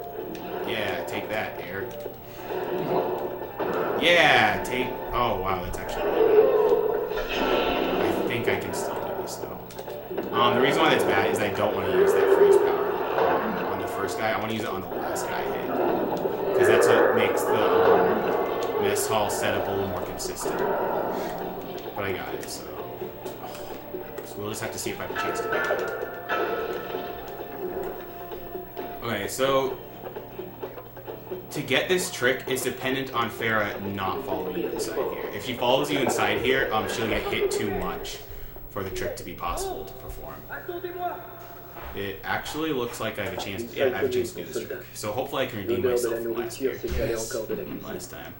Yeah, take that, air. Yeah, take... Oh, wow, that's actually really bad. I think I can still do this, though. The reason why that's bad is I don't want to use that freeze power on the first guy. I want to use it on the last guy I hit. Because that's what makes the mess hall setup a little more consistent. But I got it, so we'll just have to see if I have a chance to do it. Okay, so to get this trick, it's dependent on Farah not following you inside here. If she follows you inside here, she'll get hit too much for the trick to be possible to perform. It actually looks like I have a chance. Yeah, I have a chance to do this trick. So hopefully I can redeem myself from last year. Last time.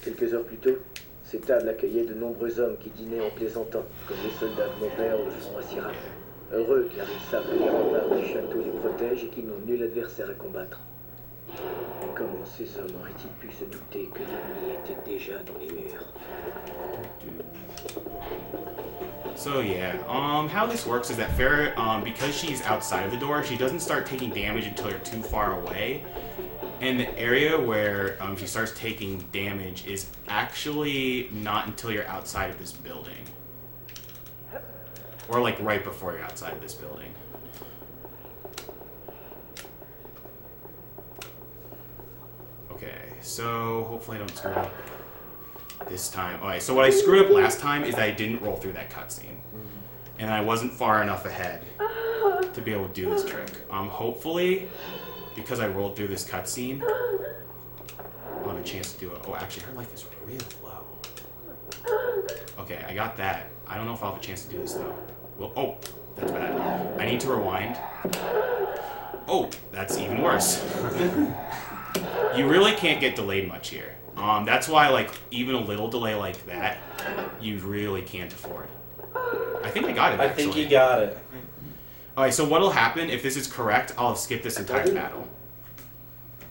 Quelques heures plus tôt, ces tables accueillaient de nombreux hommes qui dînaient en plaisantant, comme les soldats de mon père le font à Syrah. Heureux car ils savent que les remparts du château les protègent et qu'ils n'ont nul adversaire à combattre. Comment ces hommes auraient-ils pu se douter que l'ennemi était déjà dans les murs? So yeah, how this works is that Farah, because she's outside of the door, she doesn't start taking damage until you're too far away. And the area where she starts taking damage is actually not until you're outside of this building. Or like right before you're outside of this building. Okay, so hopefully I don't screw up this time. Alright, so what I screwed up last time is that I didn't roll through that cutscene. And I wasn't far enough ahead to be able to do this trick. Hopefully, because I rolled through this cutscene, I'll have a chance to do it. Oh, actually, her life is really low. Okay, I got that. I don't know if I'll have a chance to do this, though. Well, oh, that's bad. I need to rewind. Oh, that's even worse. You really can't get delayed much here. That's why, like, even a little delay like that, you really can't afford. I think I got it, actually. I think you got it. Alright, so what'll happen, if this is correct, I'll have skipped this entire battle.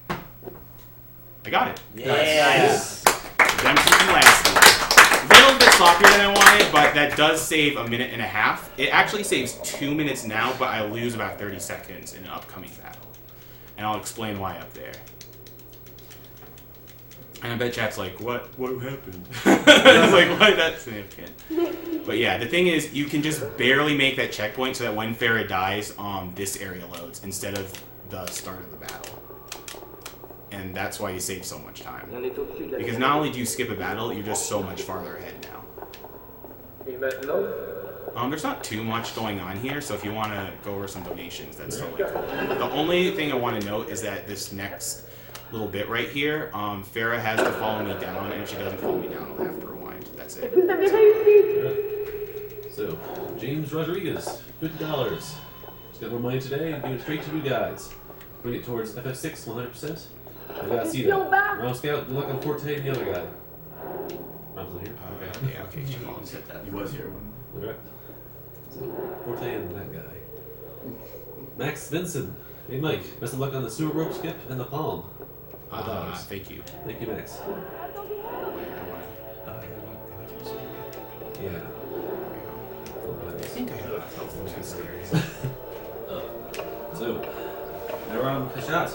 I got it. Yes. Redemption from last time. A little bit sloppier than I wanted, but that does save a minute and a half. It actually saves 2 minutes now, but I lose about 30 seconds in an upcoming battle. And I'll explain why up there. And I bet chat's like, what happened? It's like, why that's significant? But yeah, the thing is, you can just barely make that checkpoint so that when Farah dies, this area loads instead of the start of the battle. And that's why you save so much time. Because not only do you skip a battle, you're just so much farther ahead now. There's not too much going on here, so if you want to go over some donations, that's totally cool. The only thing I want to note is that this next little bit right here, Farah has to follow me down, and if she doesn't follow me down, I'll have to rewind. That's it. So, James Rodriguez, $50. He's got more money today, and give it straight to you guys. Bring it towards FF6, 100%. I gotta see that. Round Scout, good luck on Forte and the other guy. Round's not here. Okay, yeah, okay, she said that. He was here. Okay. So, Forte and that guy. Max Vinson. Hey Mike, best of luck on the sewer rope skip and the palm. Thank you. Thank you, Max. Yeah. I think I have health. So, Aram Kashat.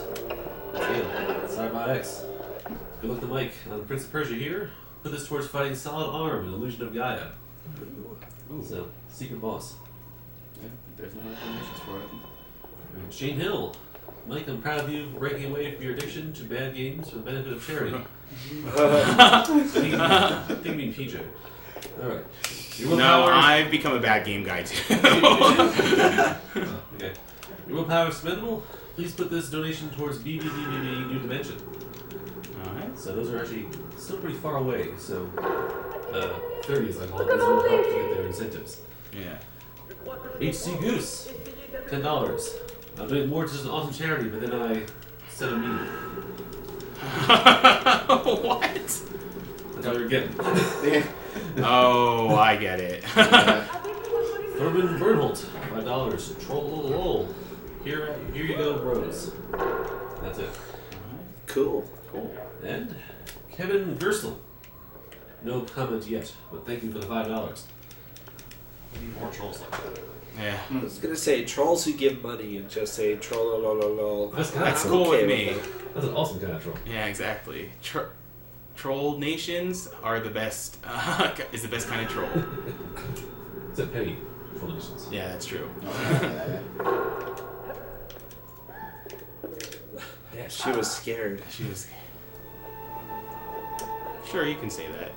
Good. Cyber X. Good luck to Mike on Prince of Persia here. Put this towards fighting Solid Arm and Illusion of Gaia. Ooh. So, Secret Boss. Yeah, there's no explanations for it. Shane Hill. Mike, I'm proud of you for breaking away from your addiction to bad games for the benefit of charity. Think you mean PJ. Alright. No, I've become a bad game guy too. Okay. Your willpower is spendable. Please put this donation towards BBBBB New Dimension. Alright. So those are actually still pretty far away, so 30 is like all these will help to get their incentives. Yeah. HC Goose, $10. I'll donate more to just an awesome charity, but then I said a meeting. What? That's all you're getting. Oh, I get it. Thurman Bernholt, $5. Troll. Here you go, bros. That's it. Cool. And Kevin Gerstle. No comment yet, but thank you for the $5. We need more trolls like that. Yeah. I was gonna say trolls who give money and just say troll. That's cool with me. That's an awesome kind of troll. Yeah, exactly. Troll nations are the best. Is the best kind of troll. Except petty troll nations. Yeah, that's true. Yeah, she was scared. She was. Sure, you can say that.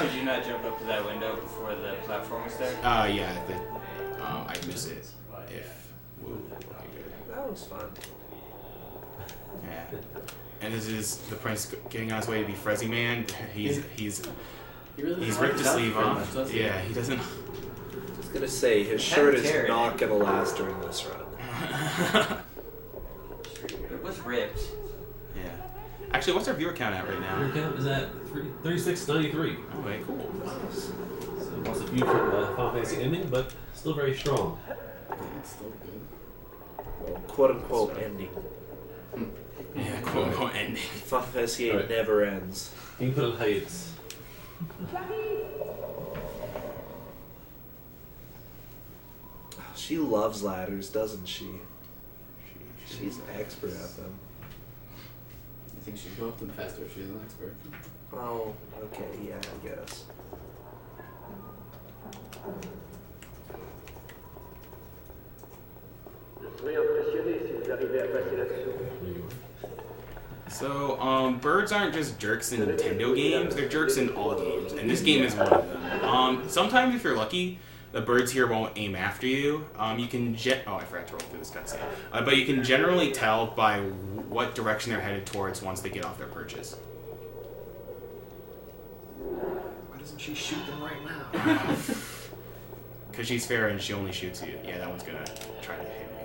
Did you not jump up to that window before the platform was there? Yeah. I'd miss it if. Woo, okay, good. That was fun. Yeah. And this is the prince getting on his way to be Frezzy Man. He's ripped his sleeve off. Yeah, he doesn't. I was gonna say his shirt is not gonna last during this run. It was ripped. Yeah. Actually, what's our viewer count at right now? Viewer count is at 3693. Okay, cool. So lost a few from Final Fantasy ending, but still very strong. It's still good. Well, quote unquote ending. Yeah, quote unquote ending. Final Fantasy VIII never ends. You can put on heights. She loves ladders, doesn't she? She's an expert at them. You think she'd go up them faster if she's an expert? Oh, okay, yeah, I guess. So, birds aren't just jerks in Nintendo games, they're jerks in all games, and this game is one of them. Sometimes if you're lucky, the birds here won't aim after you. You can oh, I forgot to roll through this cutscene. But you can generally tell by what direction they're headed towards once they get off their perches. Why doesn't she shoot them right now? Because she's fair and she only shoots you. Yeah, that one's gonna try to hit me.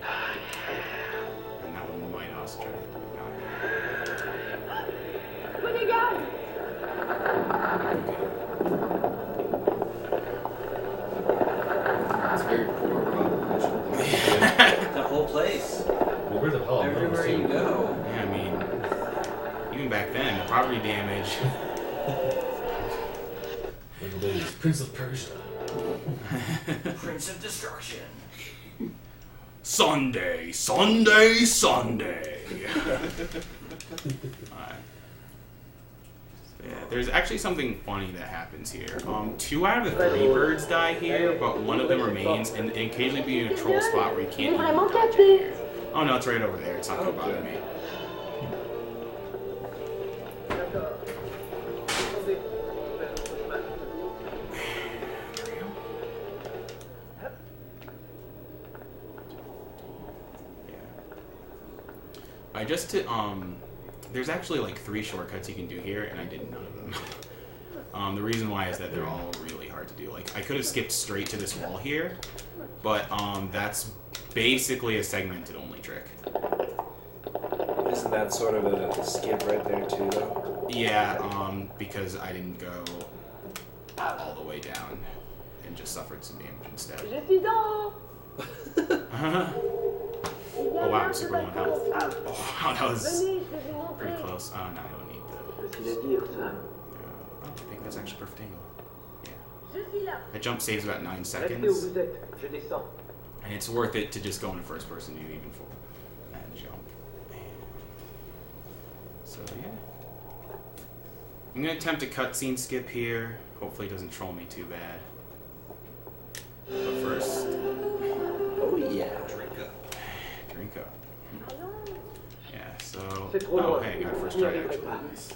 And that one might also try to hit me. It's very poor The whole place. Well, where's the hell? Everywhere you go. Yeah, I mean, even back then, the property damage. Prince of Persia. Prince of Destruction. Sunday, Sunday, Sunday. Yeah, there's actually something funny that happens here. 2 out of the 3 birds die here, but one of them remains, and occasionally be in a troll spot where you can't even dodge it here. Oh no, it's right over there. It's not gonna bother me. There's actually like 3 shortcuts you can do here, and I did none of them. The reason why is that they're all really hard to do. Like, I could have skipped straight to this wall here, but that's basically a segmented only trick. Isn't that sort of a skip right there too, though? Yeah, because I didn't go all the way down and just suffered some damage instead. Oh wow, super low on health. Oh wow, that was pretty close. Oh no, I don't need the... Oh, I think that's actually perfect angle. Yeah. That jump saves about 9 seconds. And it's worth it to just go in first person to even for that jump. And so yeah. I'm gonna attempt a cutscene skip here. Hopefully it doesn't troll me too bad. But first... Oh yeah. Drink up. Yeah, so... Oh, hey, I got first try actually.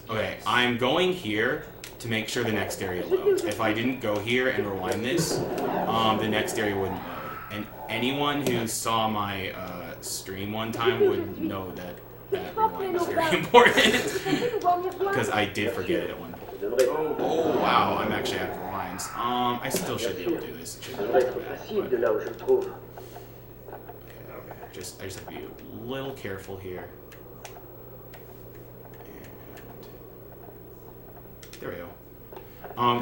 Okay, I'm going here to make sure the next area loads. If I didn't go here and rewind this, the next area wouldn't load. And anyone who saw my stream one time would know that rewind is very important. Because I did forget it at one point. Oh, wow, I'm actually out of rewinds. I still should be able to do this. It shouldn't be too bad, but... I just have to be a little careful here. And there we go.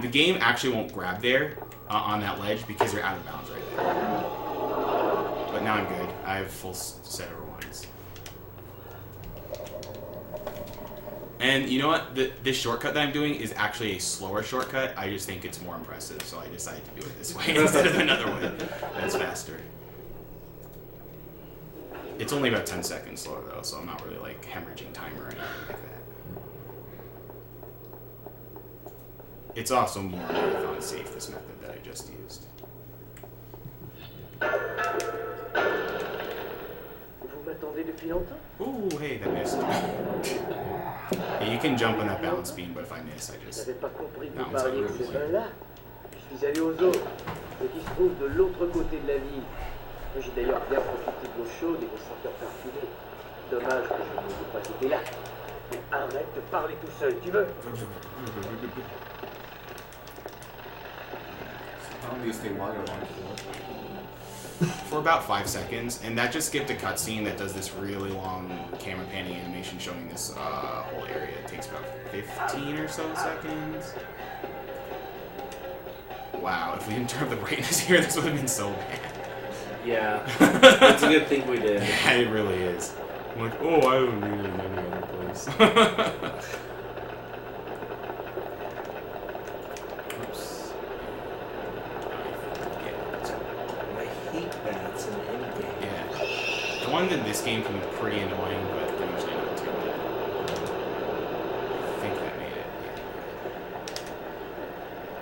The game actually won't grab there on that ledge because you're out of bounds right there. But now I'm good. I have full set of rewinds. And you know what? This shortcut that I'm doing is actually a slower shortcut. I just think it's more impressive, so I decided to do it this way instead of another way that's faster. It's only about 10 seconds slower though, so I'm not really like hemorrhaging time or anything like that. It's also more marathon safe, this method that I just used. Ooh, hey, that missed. Yeah, you can jump on that balance beam, but if I miss, I just bounce out really quick. Je suis allé aux autres, ceux qui se trouvent de l'autre côté de la ville. J'ai d'ailleurs bien profité de l'eau chaude et des senteurs parfumées. Dommage que je n'ai pas été là. Mais arrête de parler tout seul, tu veux? For about 5 seconds, and that just skipped a cutscene that does this really long camera panning animation showing this whole area. It takes about 15 or so seconds. Wow, if we didn't turn up the brightness here, this would have been so bad. Yeah. It's a good thing we did. Yeah, it really is. I'm like, oh, I don't need it in any other place. Oops. I hate bats in any game. Yeah. The ones in this game can be pretty annoying, but they're usually not too bad. I think that made it.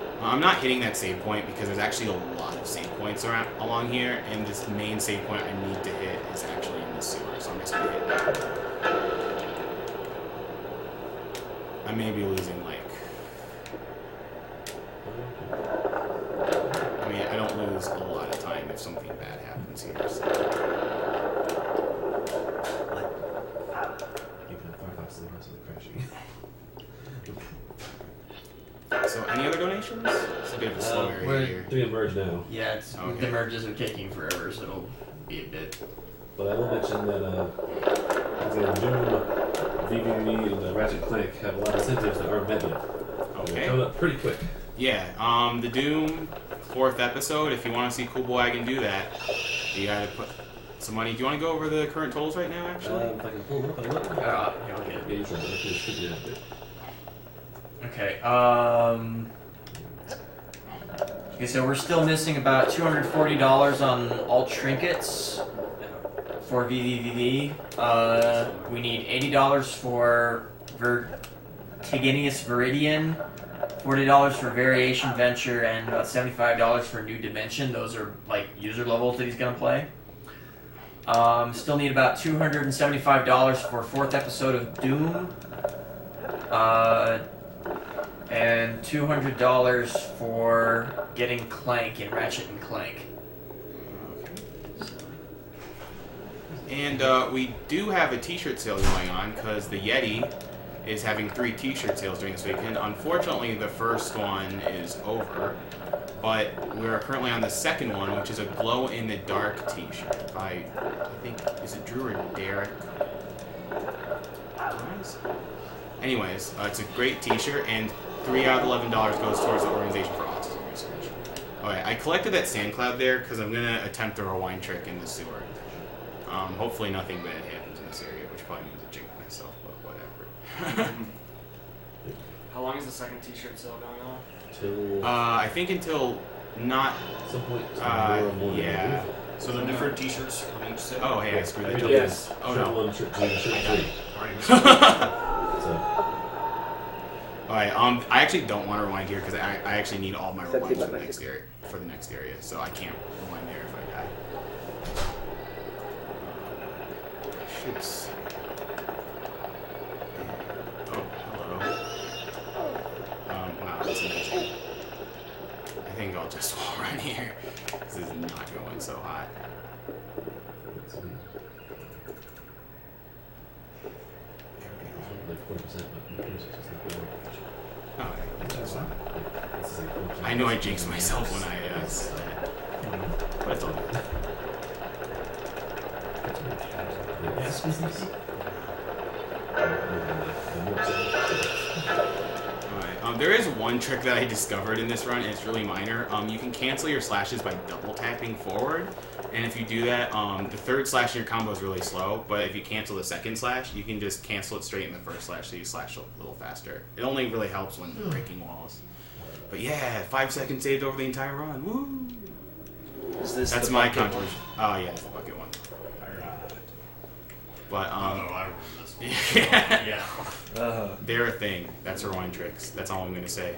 Yeah. I'm not hitting that save point because there's actually a lot of save points along here, and this main save point I need to hit is actually in the sewer, so I'm just gonna hit that. I may be losing, like... I mean, I don't lose a lot of time if something bad happens here, so... Even if Firefox is constantly crashing. So, any other donations? It's a bit of a slow area here. Doing a merge now. Yeah, the merges are taking forever, so it'll be a bit. But I will mention that Doom, VVV, and Ratchet and Clank have a lot of incentives that aren't met yet. Okay. They're coming up pretty quick. Yeah, the Doom 4th episode, if you want to see Cool Boy, I can do that. You gotta put some money. Do you want to go over the current totals right now, actually? If I can pull them up, I will. Yeah, okay. Yeah, you should. It should be a bit. Okay, okay, so we're still missing about $240 on all trinkets for VVVV. We need $80 for Vertiginous Viridian, $40 for Variation Venture, and about $75 for New Dimension. Those are like user levels that he's gonna play. Still need about $275 for 4th episode of Doom. And $200 for getting Clank in Ratchet and Clank. And we do have a t-shirt sale going on because the Yeti is having 3 t-shirt sales during this weekend. Unfortunately, the first one is over, but we're currently on the second one, which is a glow-in-the-dark t-shirt by, I think, is it Drew or Derek? Anyways, it's a great t-shirt, and $3 out of $11 goes towards the Organization for Autism Research. Okay, I collected that sand cloud there because I'm going to attempt a rewind trick in the sewer. Hopefully nothing bad happens in this area, which probably means I jinx myself, but whatever. How long is the second t-shirt sale going on? Till... I think until not... Some point. Yeah. So the different t-shirts from each set? Oh, hey, I screwed that up. Yes. Oh, no. One, shirt 2, shirt 3. Alright, I actually don't want to rewind here because I actually need all my rewinds for the next area, so I can't rewind there if I die. Should see. Oh, hello. Wow, that's amazing. I think I'll just run here. This is not going so hot. Like 40%, but I know I jinxed myself when I but it's all good. Alright, there is one trick that I discovered in this run, and it's really minor. You can cancel your slashes by double tapping forward, and if you do that, the third slash in your combo is really slow, but if you cancel the second slash, you can just cancel it straight in the first slash, so you slash a little faster. It only really helps when breaking walls. But yeah, 5 seconds saved over the entire run. Woo! That's my contribution. Oh yeah, it's the bucket one. But I remember this one. yeah. They're a thing. That's rewind tricks. That's all I'm gonna say.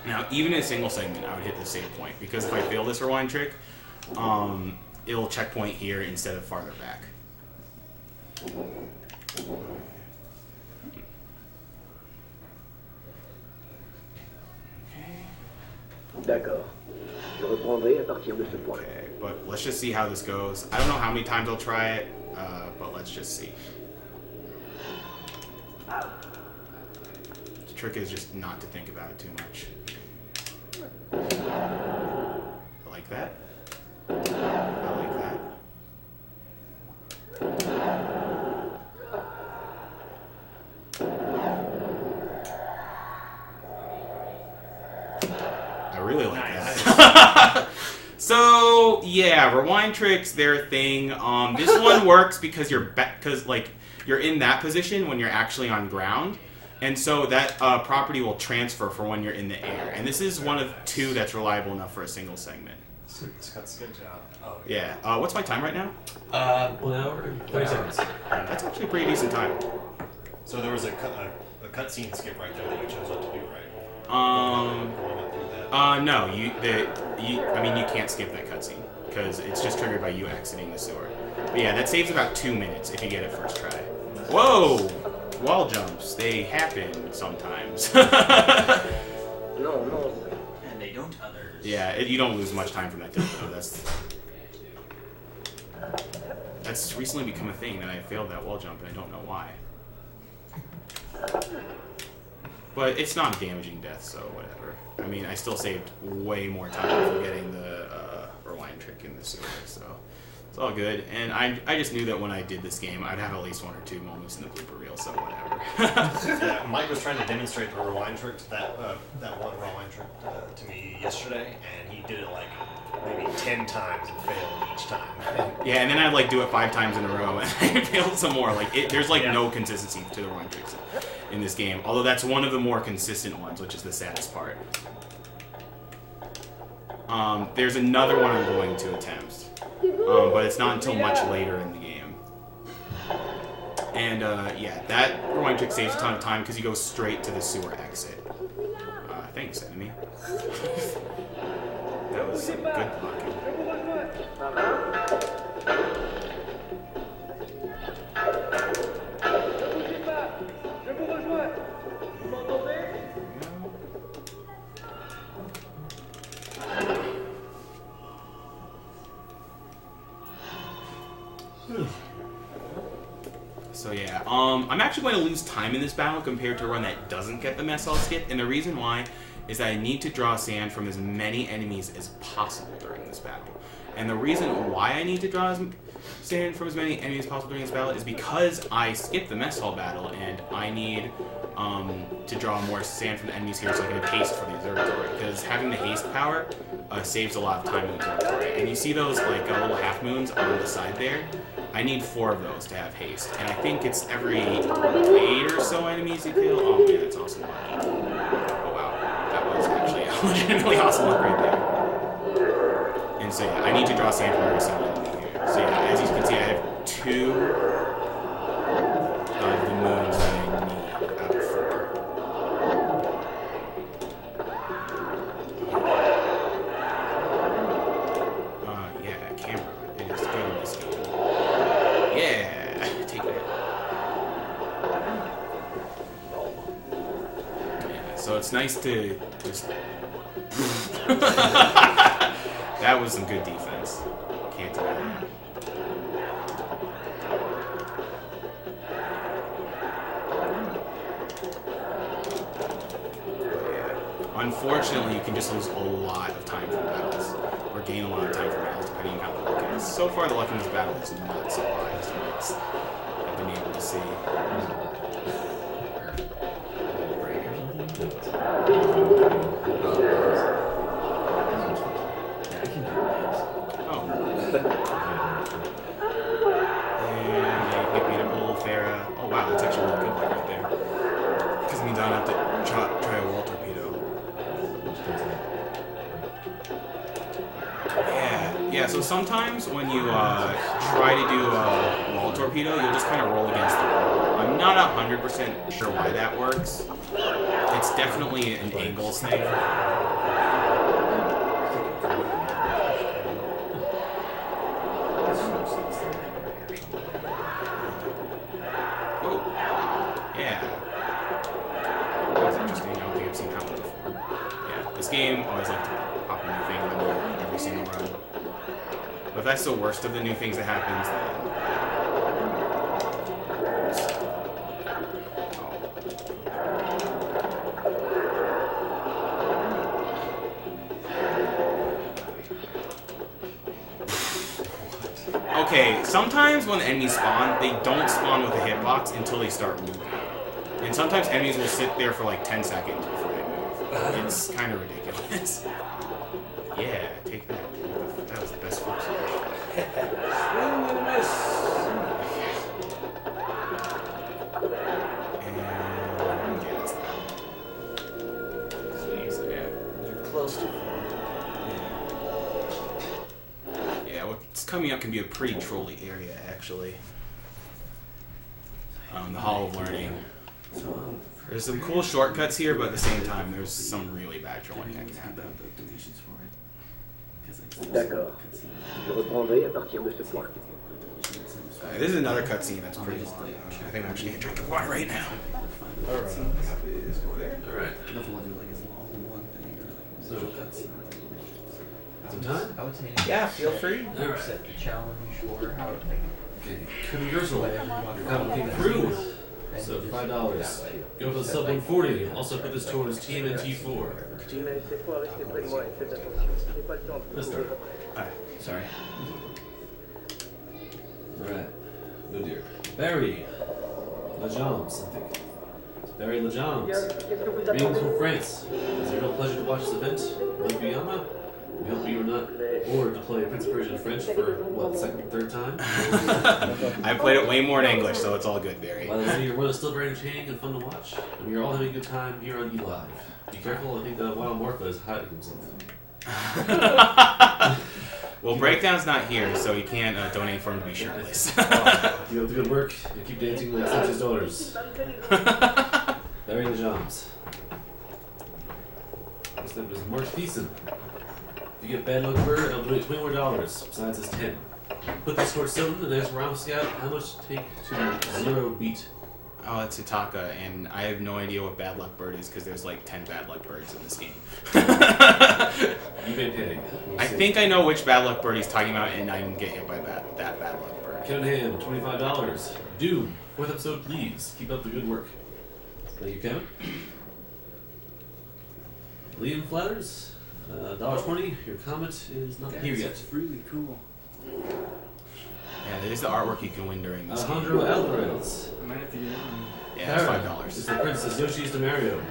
Now, even in a single segment, I would hit the save point because if I fail this rewind trick, it'll checkpoint here instead of farther back. D'accord. Je reprendrai à partir de ce point. Okay, but let's just see how this goes. I don't know how many times I'll try it, but let's just see. The trick is just not to think about it too much. Like that. I like that. I really like that. So yeah, rewind tricks, they're a thing. This one works because you're in that position when you're actually on ground, and so that property will transfer for when you're in the air. And this is one of two that's reliable enough for a single segment. Good job. Oh, yeah. What's my time right now? 1 hour and 30 seconds. That's actually a pretty decent time. So there was a cutscene skip right there that you chose what to do, right? No. You can't skip that cutscene because it's just triggered by you exiting the sewer. But yeah, that saves about 2 minutes if you get it first try. Whoa! Wall jumps. They happen sometimes. No. And they don't others. Yeah, you don't lose much time from that tip, though. That's recently become a thing that I failed that wall jump, and I don't know why. But it's not a damaging death, so whatever. I mean, I still saved way more time from getting the rewind trick in the sewer, so it's all good. And I just knew that when I did this game, I'd have at least 1 or 2 moments in the blooper reel, so whatever. Yeah, Mike was trying to demonstrate the rewind trick to that one rewind trick to me yesterday, and he did it like maybe 10 times and failed each time. Yeah, and then I'd like do it 5 times in a row, and I failed some more. There's no consistency to the rewind tricks in this game, although that's one of the more consistent ones, which is the saddest part. There's another one I'm going to attempt, but it's not until much later in the game. And yeah, that rewind trick saves a ton of time because you go straight to the sewer exit. Thanks, enemy. That was some good blocking. So yeah, I'm actually going to lose time in this battle compared to a run that doesn't get the mess hall skip, and the reason why is that I need to draw sand from as many enemies as possible during this battle. And the reason why I need to draw sand from as many enemies as possible during this battle is because I skipped the mess hall battle, and I need to draw more sand from the enemies here so I can have haste for the observatory, because having the haste power saves a lot of time in the observatory. And you see those little half moons on the side there? I need 4 of those to have haste, and I think it's every 8 or so enemies you kill. Oh man, that's awesome luck. Oh wow, that was actually a legitimately awesome luck right there. And so yeah, I need to draw sand from every single enemy here. So yeah, as you can see, I have 2 of the moons that I need out of 4. Yeah, camera. It is good in this game. Yeah, take that. Yeah, so it's nice to just... That was some good defense. Can't deny that. Unfortunately, you can just lose a lot of time from battles, or gain a lot of time from battles, depending on how the luck is. So far, the luck in this battle is not so high as I've been able to see. Oh. And they beat up a little Farah. Oh wow, that's actually really good right there. Because it means I don't have to try a wall torpedo. Yeah, so sometimes when you try to do a wall torpedo, you'll just kind of roll against the wall. I'm not 100% sure why that works. It's definitely an angles thing. Oh, yeah. That was interesting. I don't think I've seen that one before. Yeah, this game always like to pop a new thing on every single run. But if that's the worst of the new things that happens, then... Okay, sometimes when the enemies spawn, they don't spawn with a hitbox until they start moving. And sometimes enemies will sit there for like 10 seconds before they move. It's kind of ridiculous. Yeah, take that. That was the best force. Swing and a miss. And yeah, that's that. So yeah. You're close to Yeah, what's coming up can be a pretty trolly area, actually. The Hall of Learning. There's some cool shortcuts here, but at the same time, there's some really bad trolling that can happen. D'accord. Je reprendrai à partir de ce point. This is another cutscene that's pretty long. I think I'm actually gonna drink a water right now. Alright. So, some time? Yeah, feel free. Alright. Set the challenge for how to Okay, Universal. Your comment came through. So $5. Go for the sub 140. Also put this towards TMNT4. Mais cette fois, restez près de moi et faites attention. Je n'ai pas le temps de vous courir après. Alright, sorry. Alright. Good dear. Barry Lajams, I think. Barry Lajams. Greetings from France. It's a real pleasure to watch this event. Lukuyama. We hope you are not bored to play Prince of Persia in French for, what, second, third time? I played it way more in English, so it's all good, Barry. By the way, your world is still very entertaining and fun to watch, and we are all having a good time here on eLive. Be careful, I think the Wild Morpha is hiding himself. Well, Breakdown's not here, so you can't donate for him to be shirtless. Keep up the good work, and keep dancing like Santa's daughters. Barry the Joms. Next up is Mark Thiessen. If you get Bad Luck Bird, I'll donate $20 more, besides his 10. Put this towards Sylvan, and there's Round Scout. How much to take to 0 beat? Oh, it's Hitaka, and I have no idea what Bad Luck Bird is because there's like 10 Bad Luck Birds in this game. You may pay. I think I know which Bad Luck Bird he's talking about, and I didn't get hit by that Bad Luck Bird. Kevin Ham, $25. Doom, 4th episode, please. Keep up the good work. Thank you, Kevin. Liam Flatters, $1.20. Your comment is not here yet. It's really cool. Yeah, there's the artwork you can win during this Alejandro game. Alvarez. I might have to get it on. Yeah, that's $5. It's the Princess Yoshi's to Mario.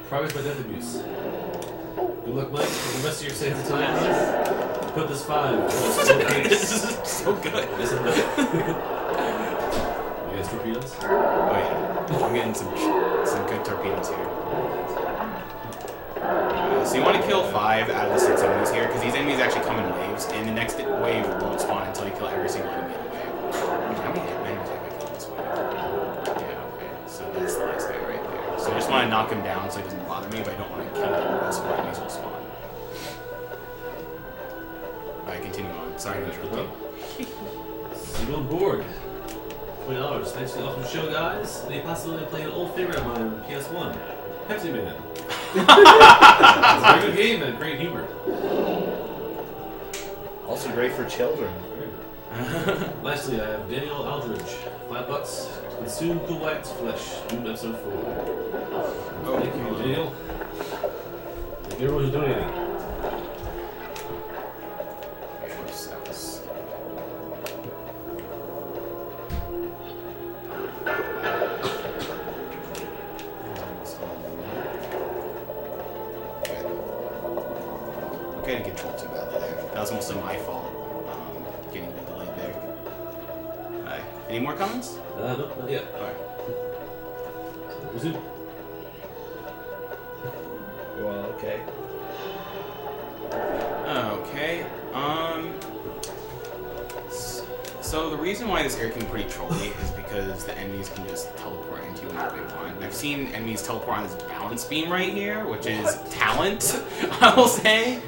Progress by death abuse. Good luck, Mike, for the rest of your save the time. Put this 5. This is so good. Yes, I'm You guys torpedoes? Oh yeah, I'm getting some good torpedoes here. So you want to kill 5 out of the 6 enemies here, because these enemies actually come in waves, and the next wave won't spawn until you kill every single enemy in the wave. How many enemies have I killed this wave? Yeah, okay. So that's the last guy right there. So I just want to knock him down so he doesn't bother me, but I don't want to kill him or else more enemies will spawn. Alright, continue on. Sorry to interrupt you. Seagull Borg. $20. Thanks for the awesome show, guys. Any possibility of playing an old favorite of mine on PS1? Pepsi Man. It's a very good game and great humor. Also great for children. Lastly, I have Daniel Aldridge. $5. Consume Cool White's flesh. Doom episode 4. Oh, thank you, Daniel. Thank you everyone who's donating. I didn't get trolled too badly there. That was mostly my fault, getting a bit delayed there. Alright. Any more comments? No, not yet. Alright. Resume. Well, okay. Okay. So the reason why this area can be pretty trolly is because the enemies can just teleport into you whenever they want. I've seen enemies teleport on this balance beam right here, which is talent, I will say.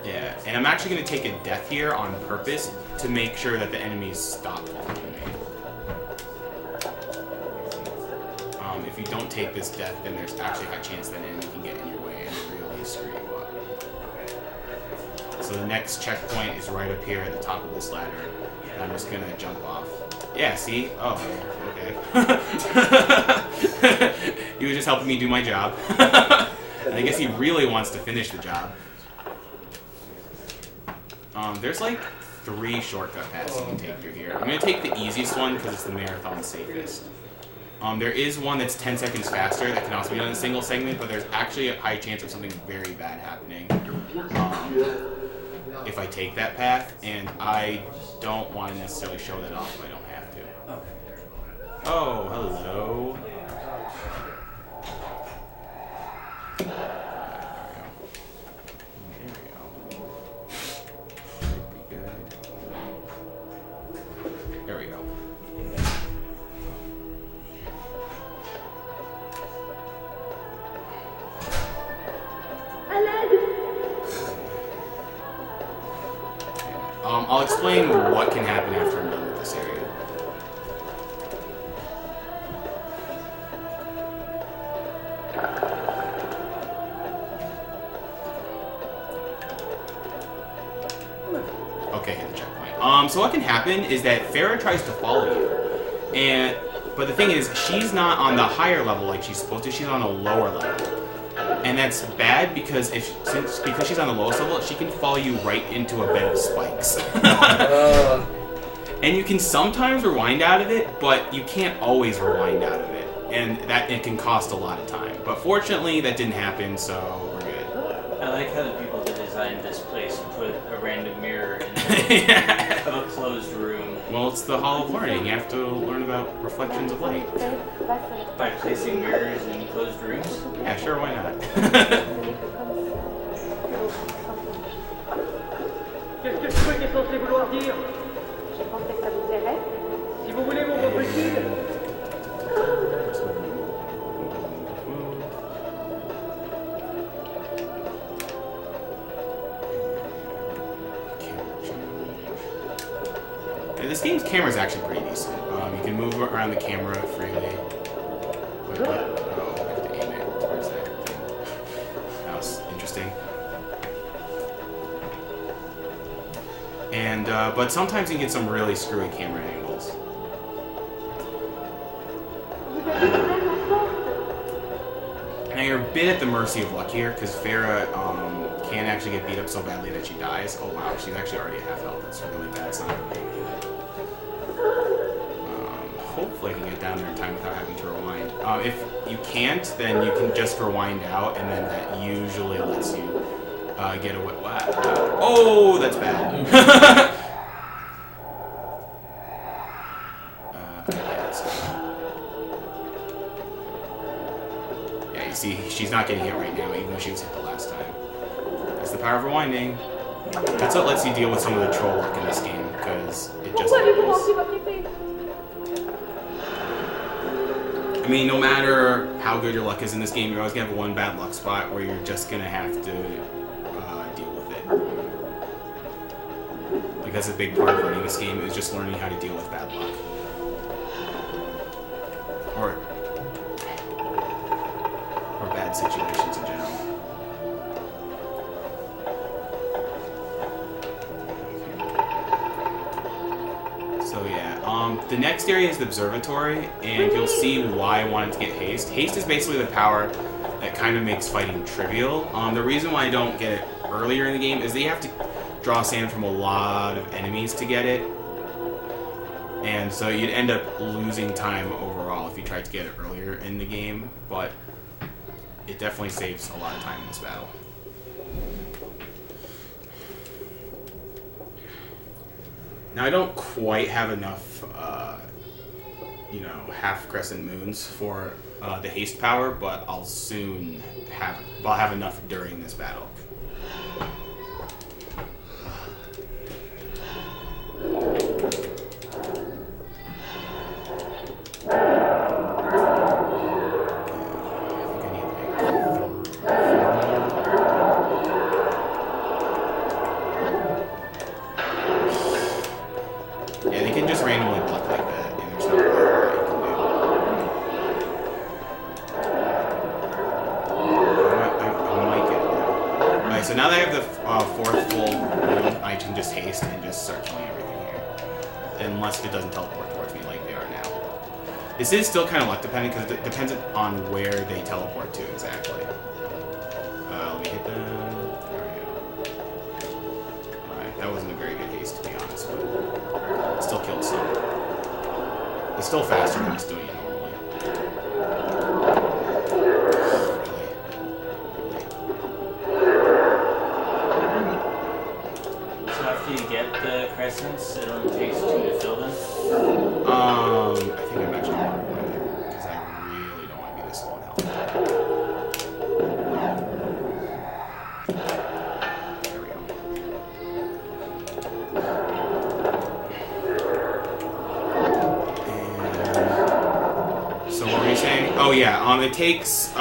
Yeah, and I'm actually going to take a death here on purpose to make sure that the enemies stop following me. If you don't take this death, then there's actually a high chance that an enemy can get in your way and really screw you up. So the next checkpoint is right up here at the top of this ladder, and I'm just going to jump off. Yeah, see? Oh, okay. He was just helping me do my job. And I guess he really wants to finish the job. There's like 3 shortcut paths you can take through here. I'm going to take the easiest one because it's the marathon safest. There is one that's 10 seconds faster that can also be done in a single segment, but there's actually a high chance of something very bad happening if I take that path, and I don't want to necessarily show that off if I don't have to. Oh, hello. There we go. Should be good. There we go. I'll explain what can happen after I'm done with this area. Okay, hit the checkpoint. So what can happen is that Farah tries to follow you, but the thing is, she's not on the higher level like she's supposed to. She's on a lower level. And that's bad because because she's on the lowest level, she can follow you right into a bed of spikes. And you can sometimes rewind out of it, but you can't always rewind out of it. And that it can cost a lot of time. But fortunately, that didn't happen, so we're good. I like how the people that designed this place put a random mirror in a closed room. Well, it's the Hall of Learning. You have to learn about reflections of light. By placing mirrors in closed rooms? Yeah, sure, why not? Qu'est-ce que ce truc est censé vouloir dire? Je pensais que ça vous plairait. Si vous voulez mon votre utile. This game's camera is actually pretty decent. You can move around the camera freely. Wait, what? Oh, I have to aim it towards that thing. That was interesting. And, but sometimes you can get some really screwy camera angles. Now you're a bit at the mercy of luck here, because Farah can actually get beat up so badly that she dies. Oh wow, she's actually already at half health. That's a really bad sign. Hopefully I can get down there in time without having to rewind. If you can't, then you can just rewind out, and then that usually lets you get away. Wow. Oh, that's bad. Yeah, you see, she's not getting hit right now, even though she was hit the last time. That's the power of rewinding. That's what lets you deal with some of the troll luck in this game, because it just happens. I mean, no matter how good your luck is in this game, you're always going to have one bad luck spot where you're just going to have to deal with it. Because a big part of running this game is just learning how to deal with bad luck. Or bad situations in general. So yeah, the next area is the Observatory, and you'll see why I wanted to get haste. Haste is basically the power that kind of makes fighting trivial. The reason why I don't get it earlier in the game is that you have to draw sand from a lot of enemies to get it, and so you'd end up losing time overall if you tried to get it earlier in the game, but it definitely saves a lot of time in this battle. Now, I don't quite have enough, you know, half crescent moons for the haste power, but I'll soon have. I'll have enough during this battle. This is still kind of luck dependent because it depends on where they teleport to exactly. Let me hit them. There we go. Alright, that wasn't a very good haste to be honest, but it still killed some. It's still faster than just doing it normally. crescents, it only takes 2 to fill them? I think I'm actually going to rewind there because I really don't want to be this low in health. There we go. And so what were you saying? Oh yeah, it takes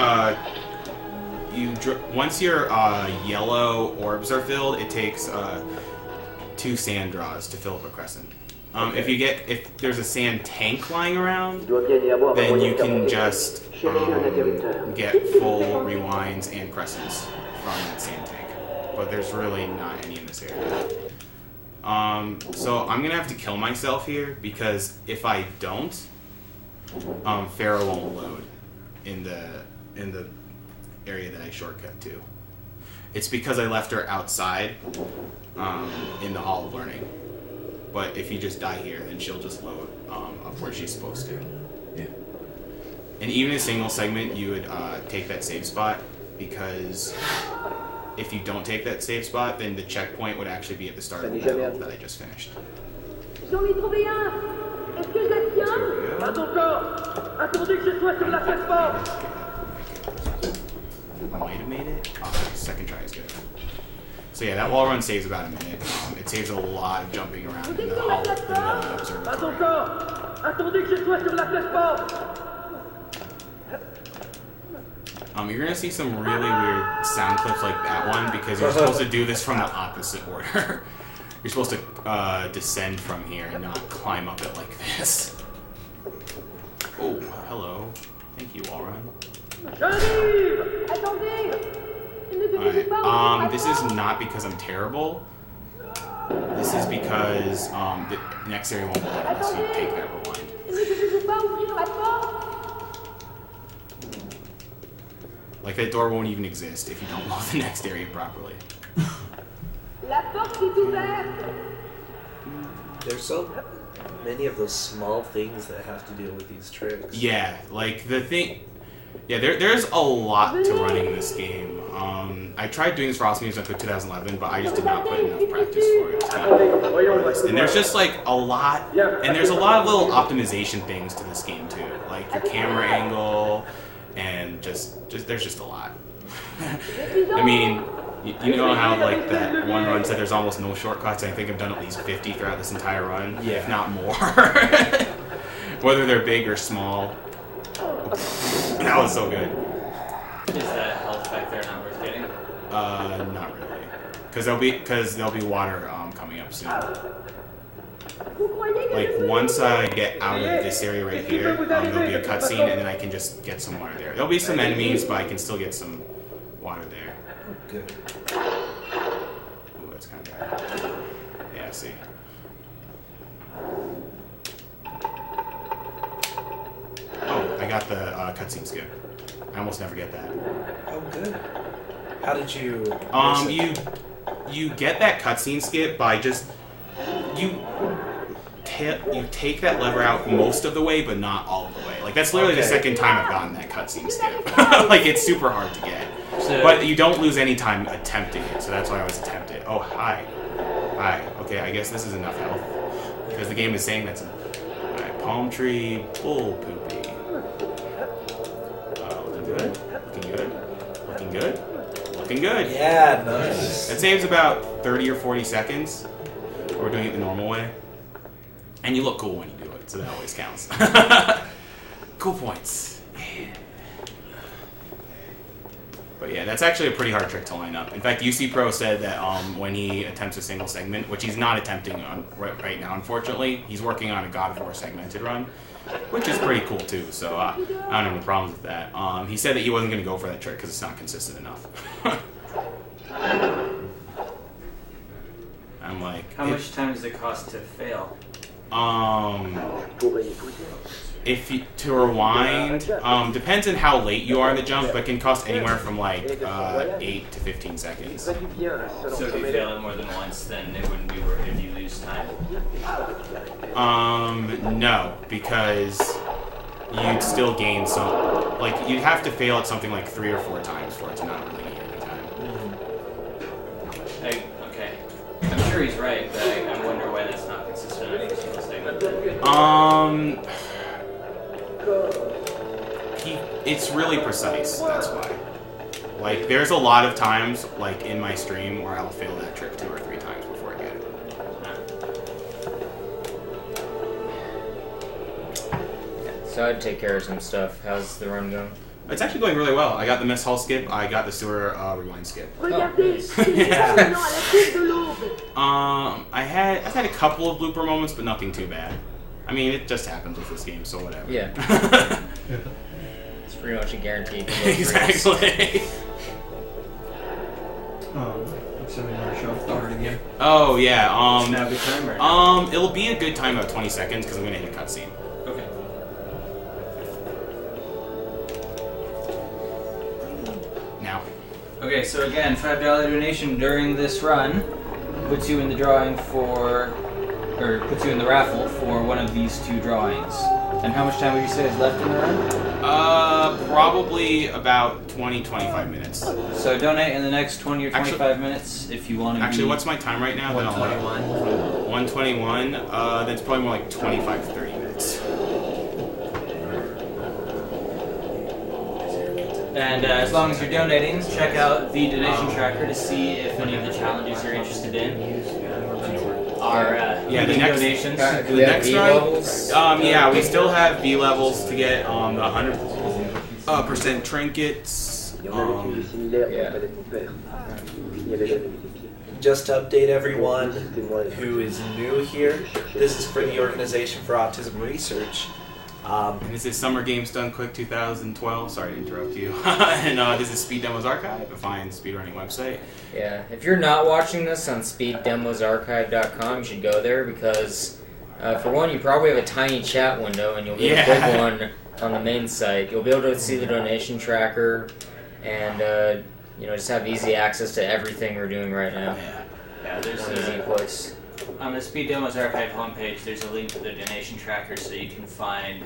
once your yellow orbs are filled, it takes 2 sand draws to fill up a crescent. If there's a sand tank lying around, then you can just get full rewinds and crescents from that sand tank. But there's really not any in this area. So I'm gonna have to kill myself here because if I don't, Pharaoh won't load in the area that I shortcut to. It's because I left her outside in the Hall of Learning. But if you just die here, then she'll just load up where she's supposed to. Yeah. And even in a single segment, you would take that save spot because if you don't take that save spot, then the checkpoint would actually be at the start of the battle that I just finished. J'en ai trouvé un. Est-ce que je la tiens? Pas encore. Attendez que je sois sur la plateforme. I might have made it. Oh, second try is good. So yeah, that wall run saves about a minute. It saves a lot of jumping around in the hall, in the observatory. Attendez que je sois sur la plateforme. You're gonna see some really weird sound clips like that one because you're supposed to do this from the opposite order. You're supposed to descend from here and not climb up it like this. Oh, hello. Thank you, wall run. J'arrive. Attendez. Alright, this is not because I'm terrible. This is because the next area won't load unless you take that rewind. Like that door won't even exist if you don't load the next area properly. La porte est ouverte. There's so many of those small things that have to deal with these tricks. Yeah, like the thing. Yeah, there's a lot to running this game. I tried doing this for Awesome Games Up in 2011, but I just did not put enough practice for it. And there's just like a lot, and there's a lot of little optimization things to this game too, like your camera angle, and there's just a lot. I mean, you know how like that one run said there's almost no shortcuts. I think I've done at least 50 throughout this entire run, if not more. Whether they're big or small. That was so good. Is that health back there not worth getting? Not really, because there'll be water coming up soon. Like once I get out of this area right here, there'll be a cutscene, and then I can just get some water there. There'll be some enemies, but I can still get some water there. Good. Ooh, that's kind of bad. Yeah, see. Oh, I got the cutscene skip. I almost never get that. Oh, good. How did you? You get that cutscene skip by just you take that lever out most of the way, but not all of the way. Like that's literally the second time I've gotten that cutscene skip. Like it's super hard to get, but you don't lose any time attempting it. So that's why I always attempt it. Oh, hi. Okay, I guess this is enough health because the game is saying that's enough. Alright, palm tree, bull poopy. Looking good. Yeah, nice. It saves about 30 or 40 seconds. We're doing it the normal way. And you look cool when you do it, so that always counts. Cool points. Yeah. But yeah, that's actually a pretty hard trick to line up. In fact, UC Pro said that when he attempts a single segment, which he's not attempting on right now, unfortunately, he's working on a God of War segmented run, which is pretty cool too. So I don't have any problems with that. He said that he wasn't going to go for that trick because it's not consistent enough. I'm like, how much time does it cost to fail? If you, to rewind, depends on how late you are in the jump, but it can cost anywhere from like 8 to 15 seconds. So if you fail it more than once, then it wouldn't be worth it if you lose time? No, because you'd still gain some, like you'd have to fail at something like 3 or 4 times for it to not really gain any time. Okay. I'm sure sure he's right, but I wonder why that's not consistent on every single segment. It's really precise. That's why. Like, there's a lot of times, like in my stream, where I'll fail that trick 2 or 3 times before I get it. So I'd take care of some stuff. How's the run going? It's actually going really well. I got the mess hall skip. I got the sewer rewind skip. Regardez, I've had a couple of blooper moments, but nothing too bad. I mean, it just happens with this game, so whatever. Yeah. It's pretty much a guarantee. Exactly. I'm assuming our show started again. Oh yeah. It's now a good time right now. It'll be a good time about 20 seconds because I'm gonna hit a cutscene. Okay. Now. Okay, so again, $5 donation during this run puts you in the drawing for, or puts you in the raffle for one of these 2 drawings. And how much time would you say is left in the run? Probably about 20-25 minutes. So donate in the next 20 or 25 minutes if you want to. Actually, what's my time right now? 121. 121. That's probably more like 25-30 minutes. And as long as you're donating, check out the donation tracker to see if any of the challenges you're interested in are the next donations. The next run, yeah, we still have B levels to get the 100% trinkets. Just to update everyone who is new here, this is for the Organization for Autism Research. And this is Summer Games Done Quick 2012. Sorry to interrupt you. And this is Speed Demos Archive, a fine speedrunning website. Yeah, if you're not watching this on speeddemosarchive.com, you should go there because, for one, you probably have a tiny chat window and you'll get a big one on the main site. You'll be able to see the donation tracker and, just have easy access to everything we're doing right now. Yeah, there's an easy place. On the Speed Demos Archive homepage, there's a link to the donation tracker so you can find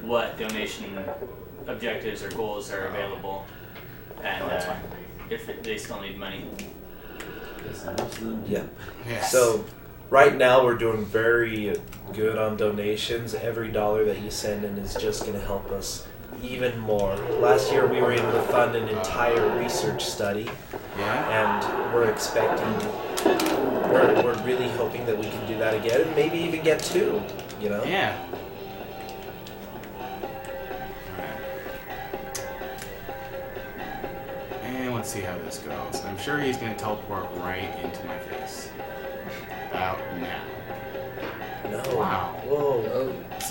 what donation objectives or goals are available and if they still need money. Yeah. Yes. So right now we're doing very good on donations. Every dollar that you send in is just going to help us even more. Last year we were able to fund an entire research study. And we're expecting, we're really hoping that we can do that again and maybe even get 2, you know? Yeah. And let's see how this goes. I'm sure he's going to teleport right into my face. About now. No. Wow. Whoa. This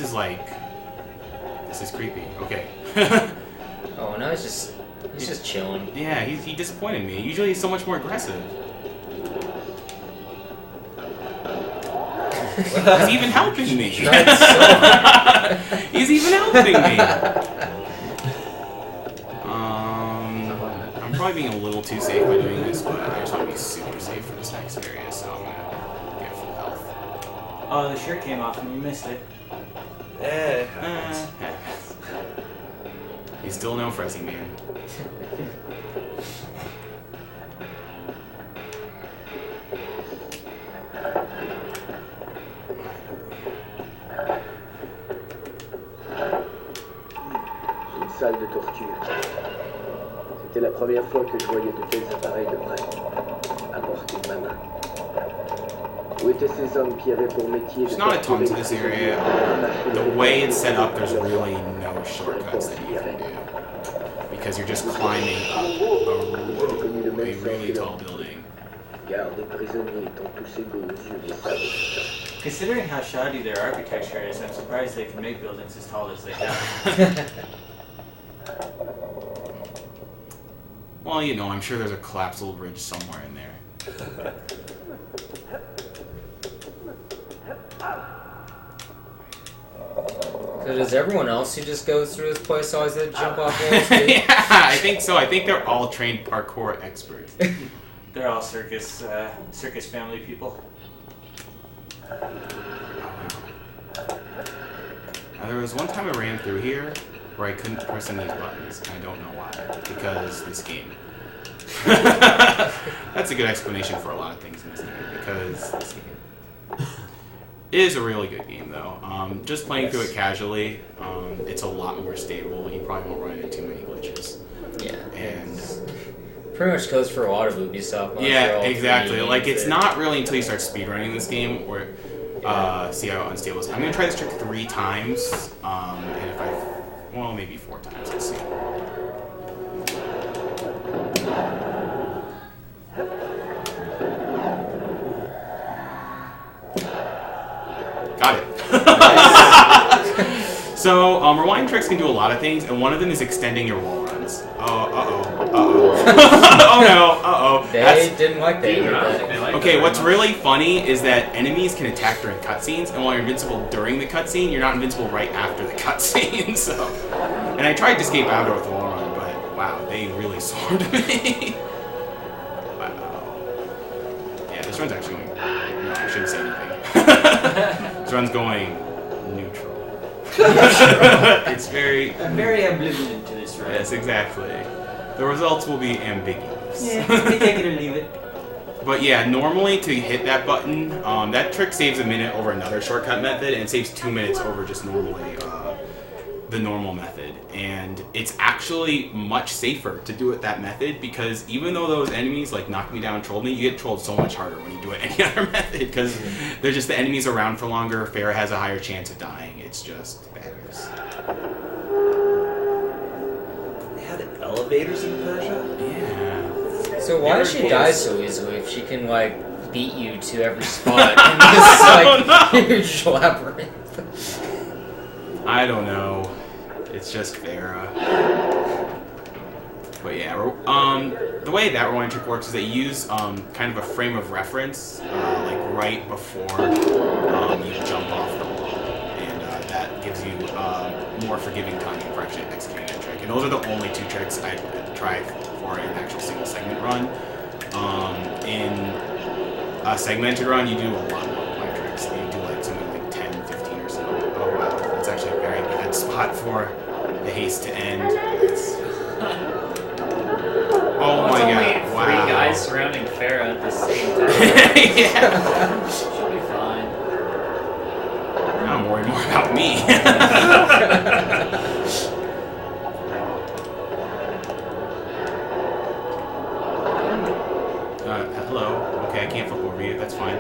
is creepy. Okay. Oh, now he's just chilling. Yeah, he disappointed me. Usually he's so much more aggressive. He's even helping me. He's even helping me. I'm probably being a little too safe by doing this, but I just want to be super safe for this next area, so I'm gonna get full health. Oh, the shirt came off and you missed it. He's still no Frezzy man. Une salle de torture. C'était la première fois que je voyais de tels appareils de près, à portée de ma main. Où étaient ces hommes qui avaient pour métier de There's not a ton to this area. The way it's set up, there's really no shortcuts that you can do. Because you're just climbing up a really tall building. Garde et prisonniers étant tous égaux aux yeux des sables. Considering how shoddy their architecture is, I'm surprised they can make buildings as tall as they have. Well, I'm sure there's a collapsible bridge somewhere in there. So does everyone else who just goes through this place always have to jump off walls? Yeah, I think so. I think they're all trained parkour experts. They're all circus family people. Now, there was one time I ran through here where I couldn't press any of these buttons, and I don't know why. Because this game. That's a good explanation for a lot of things in this game, because this game is a really good game, though. Just playing through it casually, it's a lot more stable. You probably won't run into too many glitches. Yeah. And pretty much goes for a lot of Ubisoft. yeah, exactly. Like, it's not really until you start speedrunning this game where see how unstable it is. I'm gonna try this trick 3 times, and if well, maybe 4 times. Let's see. Got it. So, rewind tricks can do a lot of things, and one of them is extending your wall runs. Oh no, They didn't like that. Okay, what's really funny is that enemies can attack during cutscenes, and while you're invincible during the cutscene, you're not invincible right after the cutscene. So, and I tried to escape out with wall run, but wow, they really swarmed me. Wow. Yeah, this run's actually going. No, I shouldn't say anything. This run's going neutral. It's very. I'm very ambivalent to this run. Yes, exactly. The results will be ambiguous. Yeah, we take it or leave it. But yeah, normally to hit that button, that trick saves a minute over another shortcut method, and it saves 2 minutes over just normally the normal method. And it's actually much safer to do it that method, because even though those enemies like knocked me down and trolled me, you get trolled so much harder when you do it any other method, because they're just the enemies around for longer. Farrah has a higher chance of dying. It's just badness. They had elevators in Persia? Yeah. So why does she die so easily if she can like beat you to every spot in this like huge labyrinth? I don't know. It's just Farrah. But yeah, the way that rewind trick works is they use kind of a frame of reference, like right before you jump off the wall, and that gives you more forgiving time for actually executing that trick. And those are the only 2 tricks I tried for an actual single segment run. In a segmented run, you do a lot more rewind tricks. You do like something like 10, 15 or so. Oh wow, that's actually a very bad spot for the haste to end. Oh my god, wow. 3 guys surrounding Farrah at the same time. Yeah. She'll be fine. I'm worried more about me. Hello. Okay, I can't flip over you. That's fine.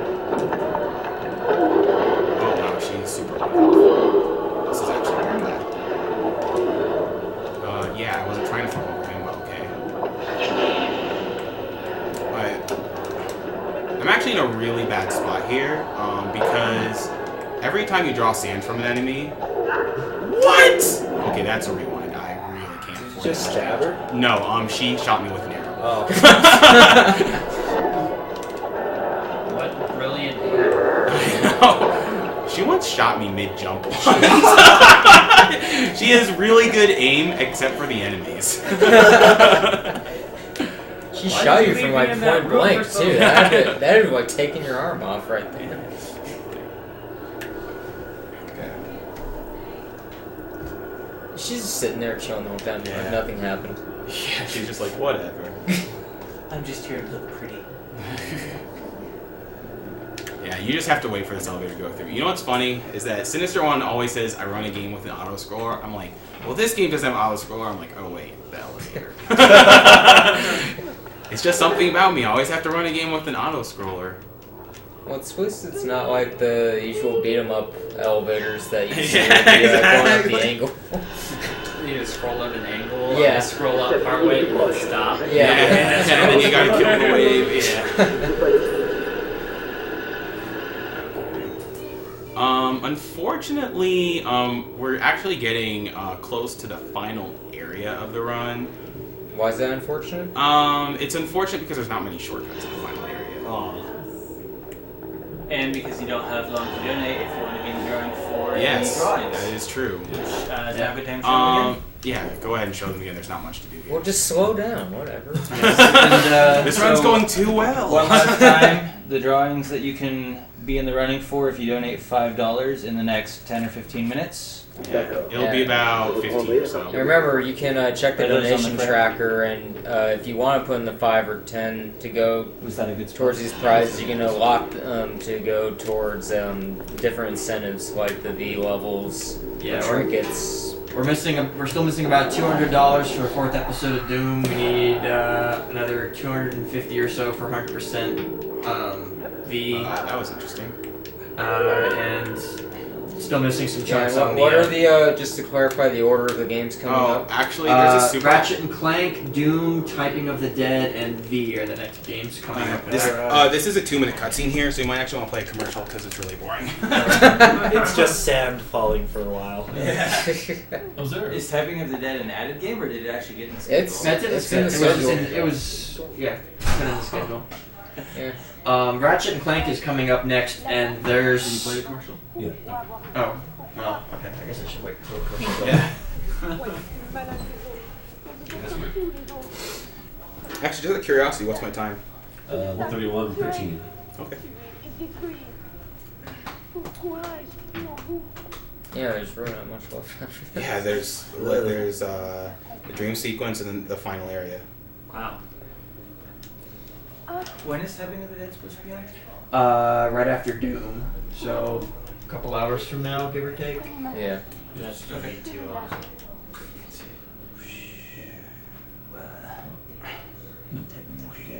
Oh wow, she's super weak. This is actually very bad. Yeah, I wasn't trying to flip over him, but okay. I'm actually in a really bad spot here, because every time you draw sand from an enemy... What?! Okay, that's a rewind. I really can't afford Did you just stab her? No, she shot me with an arrow. Oh. What brilliant I know. She once shot me mid-jump. She has really good aim, except for the enemies. She shot you from like point blank too. That would have like taken your arm off right there. Okay. She's just sitting there chilling with them like nothing happened. Yeah, she's just like, whatever. I'm just here to look pretty. Yeah, you just have to wait for this elevator to go through. You know what's funny is that Sinister One always says I run a game with an auto-scroller. I'm like, well, this game doesn't have an auto-scroller. I'm like, oh wait, the elevator. It's just something about me. I always have to run a game with an auto-scroller. Well, it's supposed to, it's not like the usual beat-em-up elevators that you see exactly. going up the angle. You just scroll up an angle, yeah. And scroll up partway and stop. Yeah. And then you gotta kill the wave. Yeah. Unfortunately, we're actually getting close to the final area of the run. Why is that unfortunate? It's unfortunate because there's not many shortcuts in the final area. Oh. And because you don't have long to donate if you want to be in the drawing for Yes, the drawings. that is true. Which, is that a good time to show them again? Yeah, go ahead and show them again. There's not much to do here. Well, just slow down, whatever. And, this run's going too well. One last time, the drawings that you can be in the running for if you donate $5 in the next 10 or 15 minutes. It'll be about 15 or so. And remember, you can check the Are those on the donation front? tracker, and if you want to put in the 5 or 10 to go Was that a good towards these prizes, you can allot to go towards different incentives like the V levels, Yeah, the trinkets. We're still missing about $200 for a 4th episode of Doom. We need another 250 or so for 100% V. That was interesting. And still missing some chunks Yeah, on what the. are the just to clarify the order of the games coming up? Actually, there's a super. Ratchet and Clank, Doom, Typing of the Dead, and V are the next games coming up. This is a 2-minute cutscene here, so you might actually want to play a commercial because it's really boring. It's just sand falling for a while. Observe. Is Typing of the Dead an added game, or did it actually get in the schedule? It's in the schedule. It was yeah, it's in the schedule. Yeah. Ratchet and Clank is coming up next, and there's. Did you play the commercial? Yeah. Oh, well, okay. I guess I should wait till the commercial. Yeah. Actually, just out of curiosity, what's my time? 131:13. Okay. Yeah, there's really not much left after that. Yeah, there's the dream sequence and then the final area. Wow. When is Typing of the Dead supposed to be out? Right after Doom, so a couple hours from now, give or take. Yeah. That's okay. 2 hours.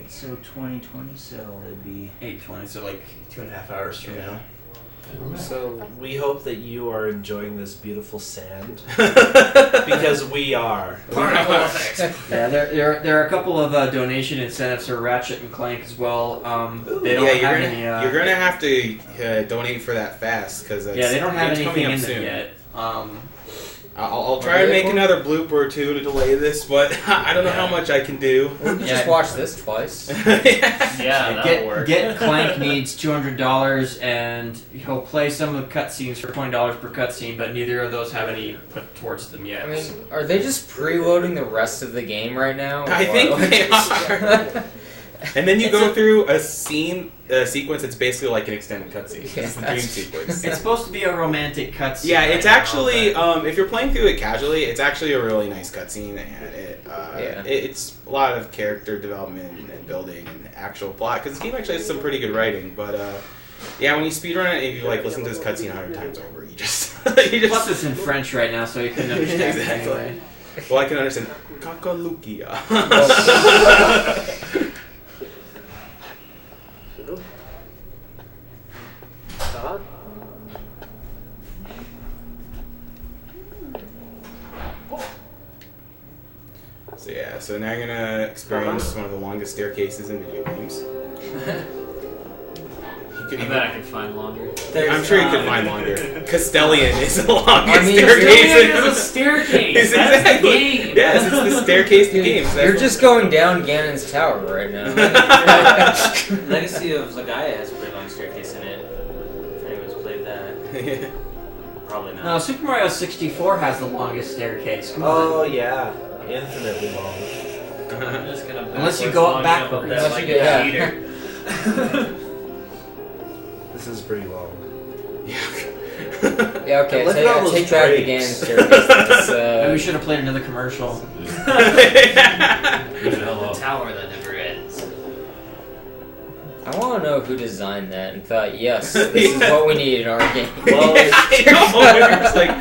So 2020, so it'd be 8:20, so like 2.5 hours from now. So we hope that you are enjoying this beautiful sand because we are. Yeah, there are a couple of donation incentives for Ratchet and Clank as well. They don't have any. You're gonna have to donate for that fast because they don't have anything in soon. them yet. I'll try to make another blooper or two to delay this, but I don't know how much I can do. We can just watch this twice. Yeah, that'll work. Get Clank needs $200, and he'll play some of the cutscenes for $20 per cutscene, but neither of those have any put towards them yet. I mean, are they just preloading the rest of the game right now? I think they are. And then you go through a sequence that's basically like an extended cutscene. It's the dream sequence. It's supposed to be a romantic cutscene. Yeah, it's right actually, now, if you're playing through it casually, it's actually a really nice cutscene, and it's a lot of character development and building and actual plot, because this game actually has some pretty good writing, but yeah, when you speedrun it, if you like listen to this cutscene 100 times over, you just... Plus it's in French right now, so you couldn't understand it anyway. Well, I can understand. Kakalukia. So yeah, so now you're gonna experience one of the longest staircases in video games. I bet I could find longer. I'm sure you could find longer. Castellian is the longest Castellian staircase. is a staircase. It's That's exactly. the game. Yes, it's the staircase to games. You're just going down Ganon's tower right now. Legacy of Zagaya has a pretty long staircase in it. If anyone's played that. Probably not. No, Super Mario 64 has the longest staircase. Come Oh on. yeah, infinitely long. I'm just gonna Unless you go up backwards. backwards. Like Unless a you cheater. This is pretty long. Yeah, okay, Look at all those take back the drapes. Ganon's staircase. Maybe we should have played another commercial. The tower that never ends. I want to know who designed that and thought, yes, this is what we need in our game. Well, it's like,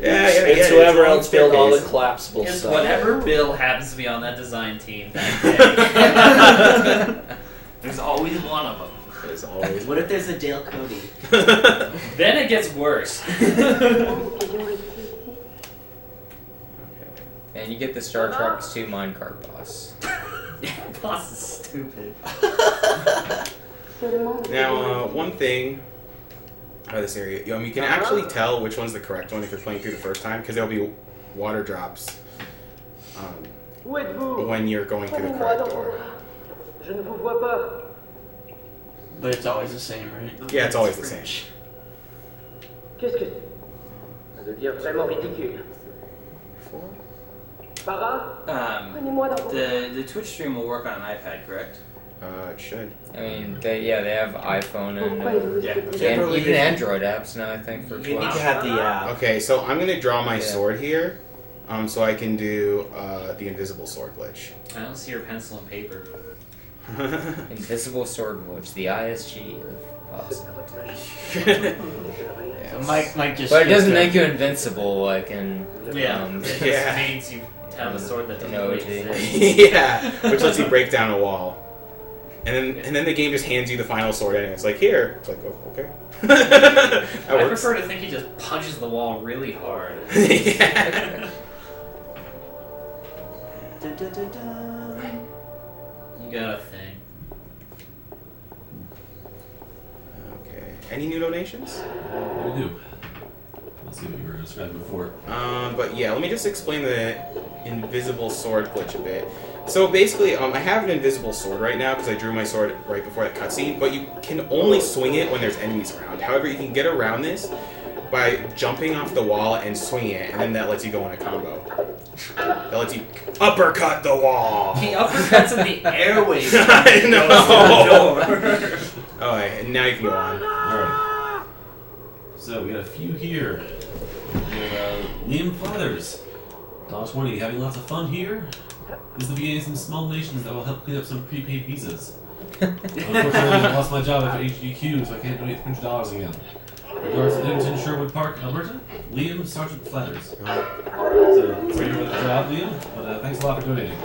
it's whoever else built all the collapsible It's stuff. whatever Bill happens to be on that design team that day. There's always one of them. There's always. What if there's a Dale Cody? Then it gets worse. And you get the Star Trek 2 minecart boss. Boss is stupid. Now, one thing out of this area, you can actually tell which one's the correct one if you're playing through the first time, because there'll be water drops when you're going through the correct door. Je ne vous vois pas. But it's always the same, right? Yeah, it's always the same. Qu'est-ce que ça devient vraiment ridicule. Para? The Twitch stream will work on an iPad, correct? It should. I mean, they have iPhone and Generally, even Android apps now. I think for you need Twitch. to have the app. Okay, so I'm gonna draw my sword here, so I can do the invisible sword glitch. I don't see your pencil and paper. Invisible sword glitch, the ISG of possibilities. So Mike just. But it doesn't make you invincible, like in. Yeah. It just means you have a sword that doesn't really exist. Yeah, which lets you break down a wall. And then the game just hands you the final sword and it's like, here. It's like, oh, okay. I prefer to think he just punches the wall really hard. Yeah. You got a thing. Okay. Any new donations? We do. Let's see what you were describing before. But yeah, let me just explain the invisible sword glitch a bit. So basically, I have an invisible sword right now because I drew my sword right before that cutscene, but you can only swing it when there's enemies around. However, you can get around this by jumping off the wall and swinging it, and then that lets you go in a combo. That lets you uppercut the wall. He uppercuts in the airways. I know. Alright, and now you can go on. Alright. So we got a few here. We have Liam Flathers. $20. Having lots of fun here? This is the beginning of some small donations that will help clean up some prepaid visas. Unfortunately, I lost my job after HGQ, so I can't donate $300 again. Regards to Livingston, Sherwood Park, Alberta, Liam Sergeant Flathers. So, sorry about the job, Liam, but thanks a lot for donating.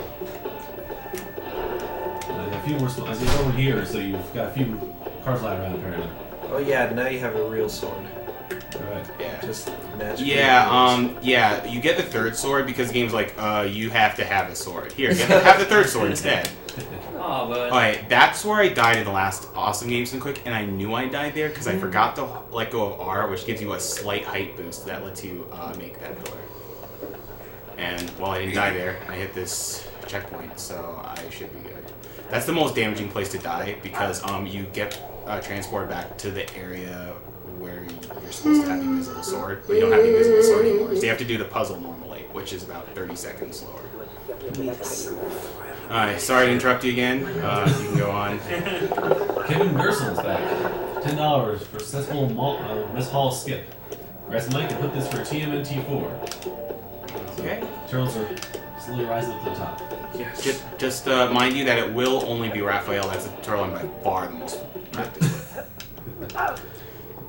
A few more small. I see one here, so you've got a few cards lying around apparently. Oh yeah, now you have a real sword. Alright. Yeah. Just magically. Yeah, you get the third sword because the game's like, you have to have a sword. Here, have the third sword instead. Oh, but... Alright, that's where I died in the last Awesome Games and Quick, and I knew I died there because I forgot to let go of R, which gives you a slight height boost that lets you make that pillar. And while I didn't die there, I hit this checkpoint, so I should be good. That's the most damaging place to die because you get transported back to the area where you're supposed to have the invisible sword, but you don't have the invisible sword anymore. So you have to do the puzzle normally, which is about 30 seconds slower. Alright, sorry to interrupt you again. You can go on. Kevin Gersel's back. $10 for successful Mess Hall skip. Grab Mike and put this for TMNT4. Okay. Turtles are slowly rising up to the top. Yeah, just mind you that it will only be Raphael that's the turtle I'm by far the most practiced with.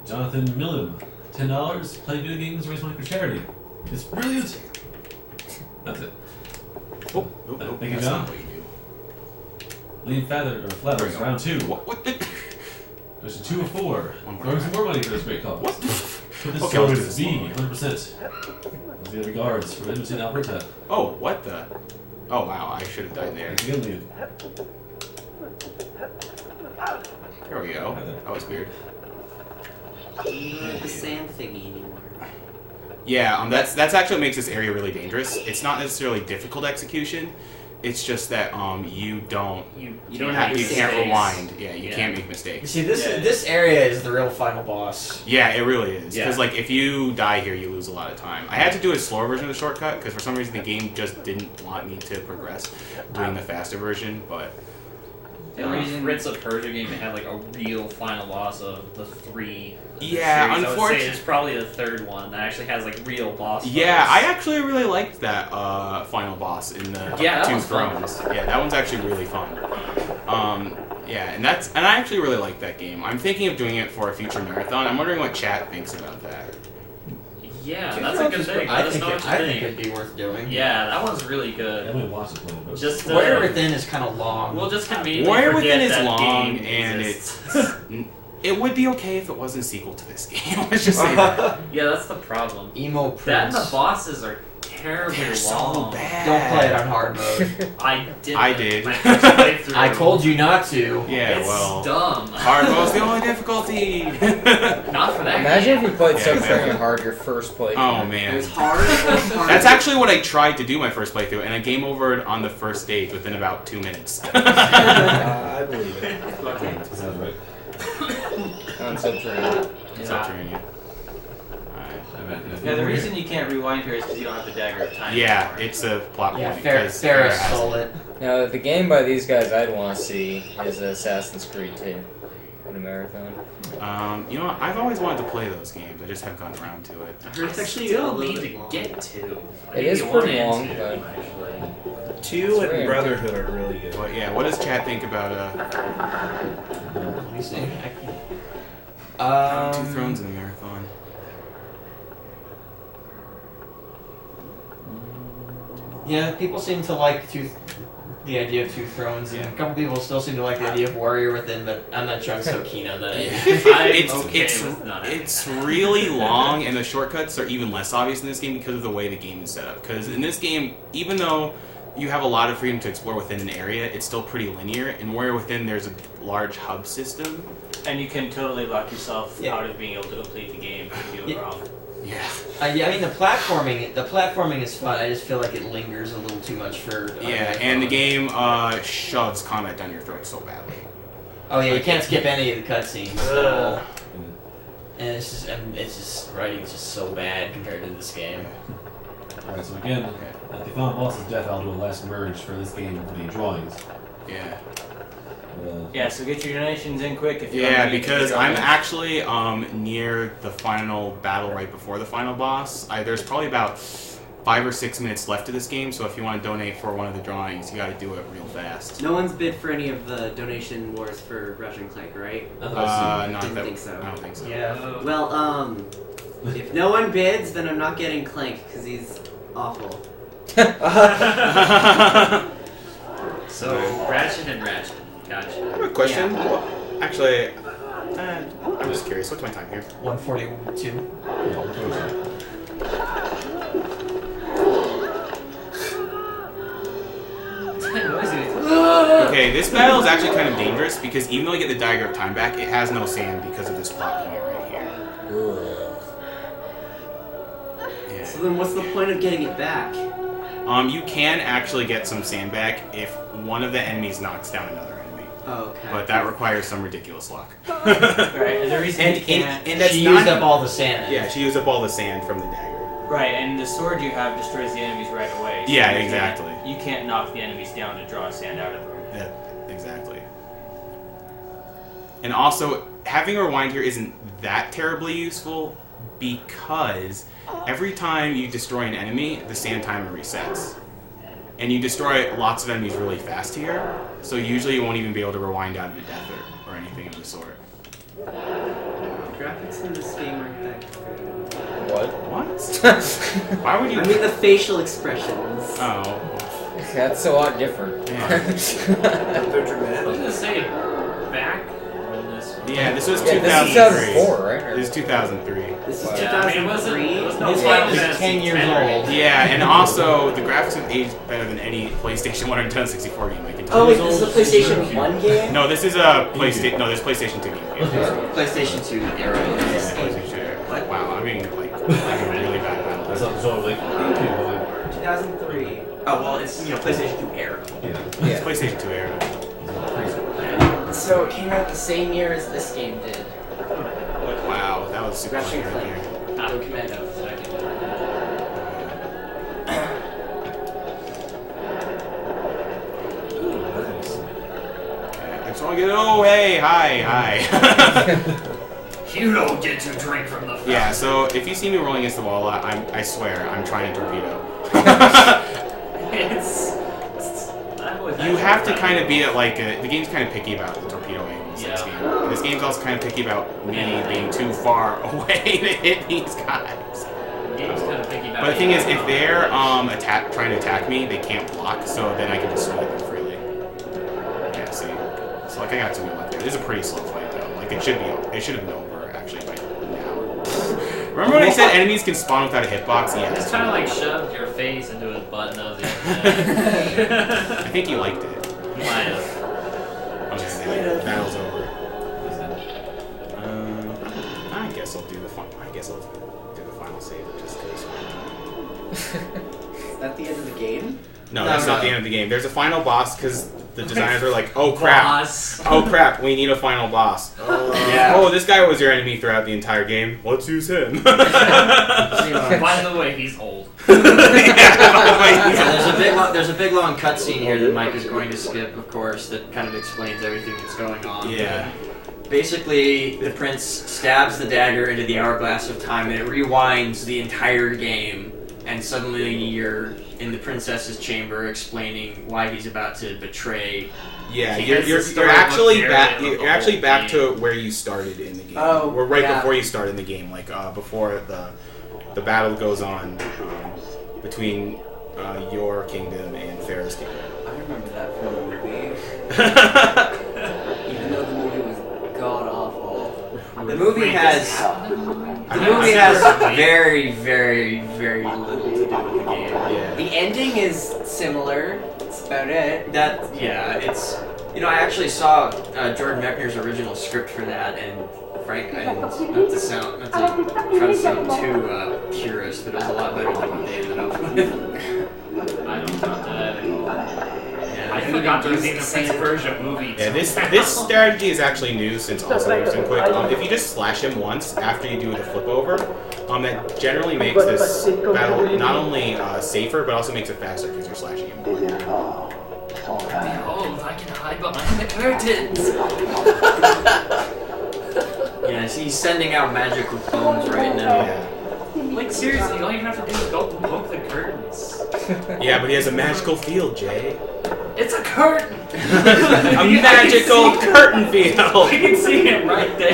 Jonathan Millam, $10. Play video games, raise money for charity. It's brilliant. That's it. Oh, thank you, that's John. not what you do. Liam Flathers, round 2. What the? There's a 2 of 4. Throwing some more money for this great cause. What? Put this Okay, sword let's do as this B, one. 100%. Let's get regards from Edmonton, Alberta. Oh, what the? Oh, wow, I should have died there. Thanks again, Liam. There we go. That was weird. You don't have the sand thingy anymore. Yeah, that's actually what makes this area really dangerous. It's not necessarily difficult execution. It's just that you can't rewind. Yeah, you can't make mistakes. See, this area is the real final boss. Yeah, it really is. Because Yeah. like if you die here, you lose a lot of time. I had to do a slower version of the shortcut because for some reason the game just didn't want me to progress doing the faster version. But The Prince of Persia game that had like a real final boss of the 3. yeah, I would say unfortunately, it's probably the 3rd one that actually has like real boss. yeah, fights. I actually really liked that final boss in the Yeah, that Two one's fun. Thrones. Yeah, that one's actually really fun. Yeah, and I actually really like that game. I'm thinking of doing it for a future marathon. I'm wondering what chat thinks about that. Yeah, that's a good thing. I Let us know what you think it'd be worth doing. Yeah, that one's really good. I might watch it play, but Just Warrior Within is kind of long. We'll just conveniently Warrior forget Within is that long, game and exists. it would be okay if it wasn't a sequel to this game. Let's just say that. Yeah, that's the problem. Emo That Prince. and the bosses are terribly They're so long. bad. Don't play it on hard mode. I did. I did. My first playthrough. I told you not to. Yeah, It's well, dumb. hard mode's the only difficulty. Not for that. Imagine if you played Yeah, so exactly. very hard your first playthrough. Oh man, It was hard. It was hard. that's actually what I tried to do my first playthrough, and I game overed on the first stage within about 2 minutes. I believe it. sounds right. On Subterranean. Subterranean. Alright. Yeah, the reason you can't rewind here is because you don't have the dagger of time. Yeah, it's a plot point. Ferris stole it. Now, the game by these guys I'd want to see is Assassin's Creed 2 in a marathon. You know what? I've always wanted to play those games. I just haven't gotten around to it. I heard it's actually still need to get to. It is pretty long, but 2 and Brotherhood are really good. But yeah, what does Chad think about Let me see. Two Thrones in a marathon? Yeah, people seem to like the idea of Two Thrones, and a couple people still seem to like the idea of Warrior Within, but I'm not sure I'm so keen on that. It's really long, and the shortcuts are even less obvious in this game because of the way the game is set up. Because in this game, even though you have a lot of freedom to explore within an area, it's still pretty linear. In Warrior Within, there's a large hub system. And you can totally lock yourself out of being able to complete the game if you do it wrong. Yeah. Yeah, I mean the platforming is fun. I just feel like it lingers a little too much for. Yeah, and the game shoves combat down your throat so badly. Oh yeah, you can't skip any of the cutscenes. And it's just writing is just so bad compared to this game. Alright, so again, at the final boss's death, I'll do a last merge for this game for the drawings. Yeah. Yeah, so get your donations in quick if you Yeah, because I'm actually near the final battle right before the final boss. There's probably about 5 or 6 minutes left of this game, so if you want to donate for one of the drawings, you got to do it real fast. No one's bid for any of the donation wars for Ratchet and Clank, right? Didn't think so. I don't think so. Yeah. Well, if no one bids, then I'm not getting Clank because he's awful. So Ratchet and Ratchet. Gotcha. I have a question. Yeah. Well, actually, I'm just curious. What's my time here? 1:42. Okay, this battle is actually kind of dangerous because even though you get the Dagger of Time back, it has no sand because of this plot point right here. Yeah. So then what's the point of getting it back? You can actually get some sand back if one of the enemies knocks down another enemy. Oh, okay. But that requires some ridiculous luck. Right, and the reason she used up all the sand. Yeah, she used up all the sand from the dagger. Right, and the sword you have destroys the enemies right away. So Yeah, exactly. You can't knock the enemies down to draw sand out of them. Yeah, exactly. And also, having a rewind here isn't that terribly useful because every time you destroy an enemy, the sand timer resets. And you destroy lots of enemies really fast here, so usually you won't even be able to rewind down to death or anything of the sort. The graphics in this game aren't that good. What? Why would you... I mean the facial expressions. Oh. That's a lot different. I was gonna say, back when this. Yeah, this was Yeah, 2003. this is 2004, right? This is 2003. This is Yeah, I mean, it wasn't. It was no This Final game is Fantasy 10 years 10 or old. Yeah, and also the graphics have aged better than any PlayStation 1 or Nintendo 64 game I can tell Oh you. wait, this is a PlayStation 1 game? No, this is a PlayStation. No, this is PlayStation 2 game. PlayStation 2 era. Yeah, PlayStation 2 era. Wow, I mean, like a really bad battle. That's not so like 2003. Oh well, it's PlayStation 2 era. It's PlayStation 2 era. So it came out the same year as this game did. Wow, that was super Ratchet and weird Clank. here. Go Commando. I just want to get. Oh, hey, hi. You don't get to drink from the fountain. Yeah, so if you see me rolling against the wall, I swear I'm trying to torpedo. You have to kind of beat it like the game's kind of picky about the torpedo angles. Yeah. This game's also kind of picky about me being too far away to hit these guys. The game's kind of picky about But the thing is, if they're trying to attack me, they can't block, so then I can just swipe them freely. Yeah, see? So like I got some good luck there. This is a pretty slow fight though. Like it should have been over actually by now. Remember when I said enemies can spawn without a hitbox? Yeah. It's kind of like shoved your face into his butt nose the other day. I think you liked it. Might have. Okay, the battle's over. I guess I'll do the final save just because. Is that the end of the game? No, that's not the end of the game. There's a final boss because the designers were like, oh crap, we need a final boss. Yeah. Oh, this guy was your enemy throughout the entire game. Let's use him. By the way, he's old. There's a big long cutscene here that Mike is going to skip, of course, that kind of explains everything that's going on. Yeah. Basically, the prince stabs the dagger into the hourglass of time, and it rewinds the entire game, and suddenly you're in the princess's chamber explaining why he's about to betray. Yeah, you're actually back to where you started in the game. Oh, or right yeah. before you start in the game, like before the battle goes on between your kingdom and Farah's kingdom. I remember that from the movie. Even though the movie was god awful. The movie has very, very, very little to do with the game. Yeah. The ending is similar. That's about it. It's I actually saw Jordan Mechner's original script for that, and Frank, not to try to sound too purist, but it was a lot better than what they ended up with. I don't doubt that at all. I forgot there was even a Prince of Persia movie. Yeah, this strategy is actually new since also Moves and Quick. If you just slash him once after you do the flip over, that generally makes this battle not only safer, but also makes it faster because you're slashing him. Behold, I can hide behind the curtains. Yeah, he's sending out magical bones right now. Yeah. Like, seriously, all you have to do is go poke the curtains. Yeah, but he has a magical field, Jay. It's a curtain! A magical curtain field! We can see him right there.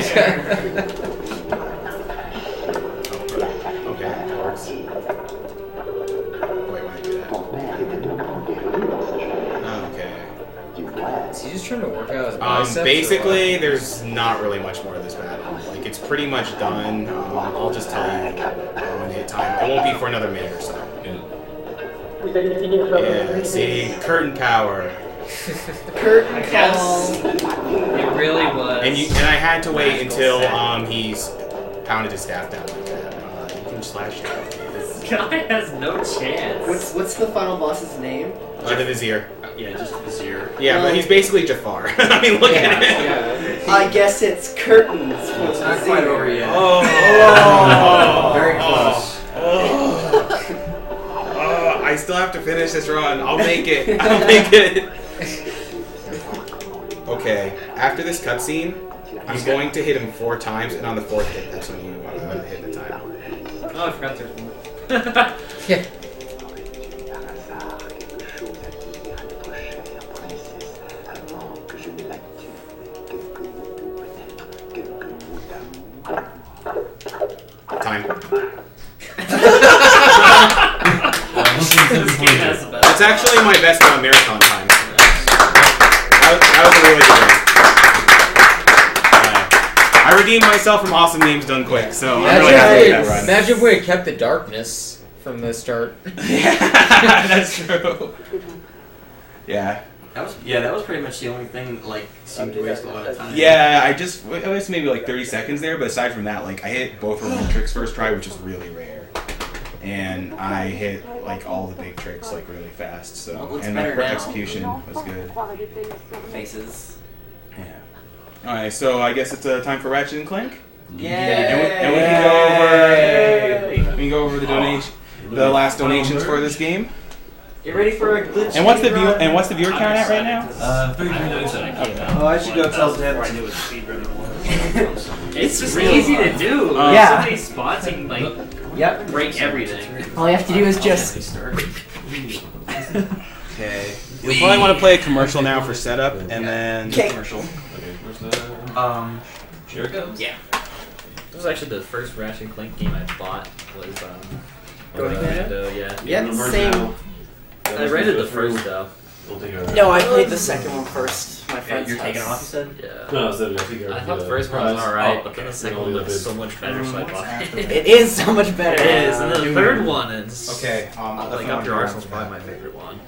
Okay, that works. Wait, why did I do that? Okay. Is he just trying to work out his biceps? Basically, there's not really much more of this battle. Like, it's pretty much done. I'll just tell you when hit time. It won't be for another minute or so. Yeah, see, curtain power. Curtain call. It really was. And I had to wait until he's pounded his staff down like that. You can slash it. This guy has no chance. What's the final boss's name? The Vizier. Yeah, just Vizier. Yeah, but he's basically Jafar. I mean, look at it. Yeah. I guess it's curtains. It's not quite over yet. Oh. Very close. I still have to finish this run. I'll make it. I'll make it. Okay, after this cutscene, I'm going to hit him 4 times, and on the 4th hit, that's when you hit the time. Oh, I forgot there's one. Yeah. Time. This game has the best. It's actually my best marathon time. That was a really good one. I redeemed myself from awesome names done quick, so I'm really happy with that run. Imagine if we had kept the darkness from the start. Yeah, that's true. Yeah. That was pretty much the only thing that seemed to waste a lot of time. Yeah, I wasted maybe 30 seconds there, but aside from that, I hit both of the tricks first try, which is really rare. And I hit all the big tricks really fast, so and my execution was good. Faces. Yeah. Alright, so I guess it's time for Ratchet and Clank? Yay! And we can go over the last donations for this game. Get ready for a glitch. And what's the viewer count at right now? 3397. Okay. Oh, I should go tell Deb. It's just easy to do. Yeah. So many spots you can break everything. All you have to do is just. Okay. You'll probably want to play a commercial now for setup, and then Commercial. Okay, where's that? Here it goes. Yeah. This was actually the first Ratchet and Clank game I bought. Was Yeah, same. I rented the first though. We'll take No, I played the second one first. My Yeah, friend's you're taking house. off, you said? Yeah. No, so I think I thought the first one was alright, but then the second one looks so much better, so I bought it. It is so much better. It is, and then the third one is okay. Up Your Arsenal's probably my favorite one.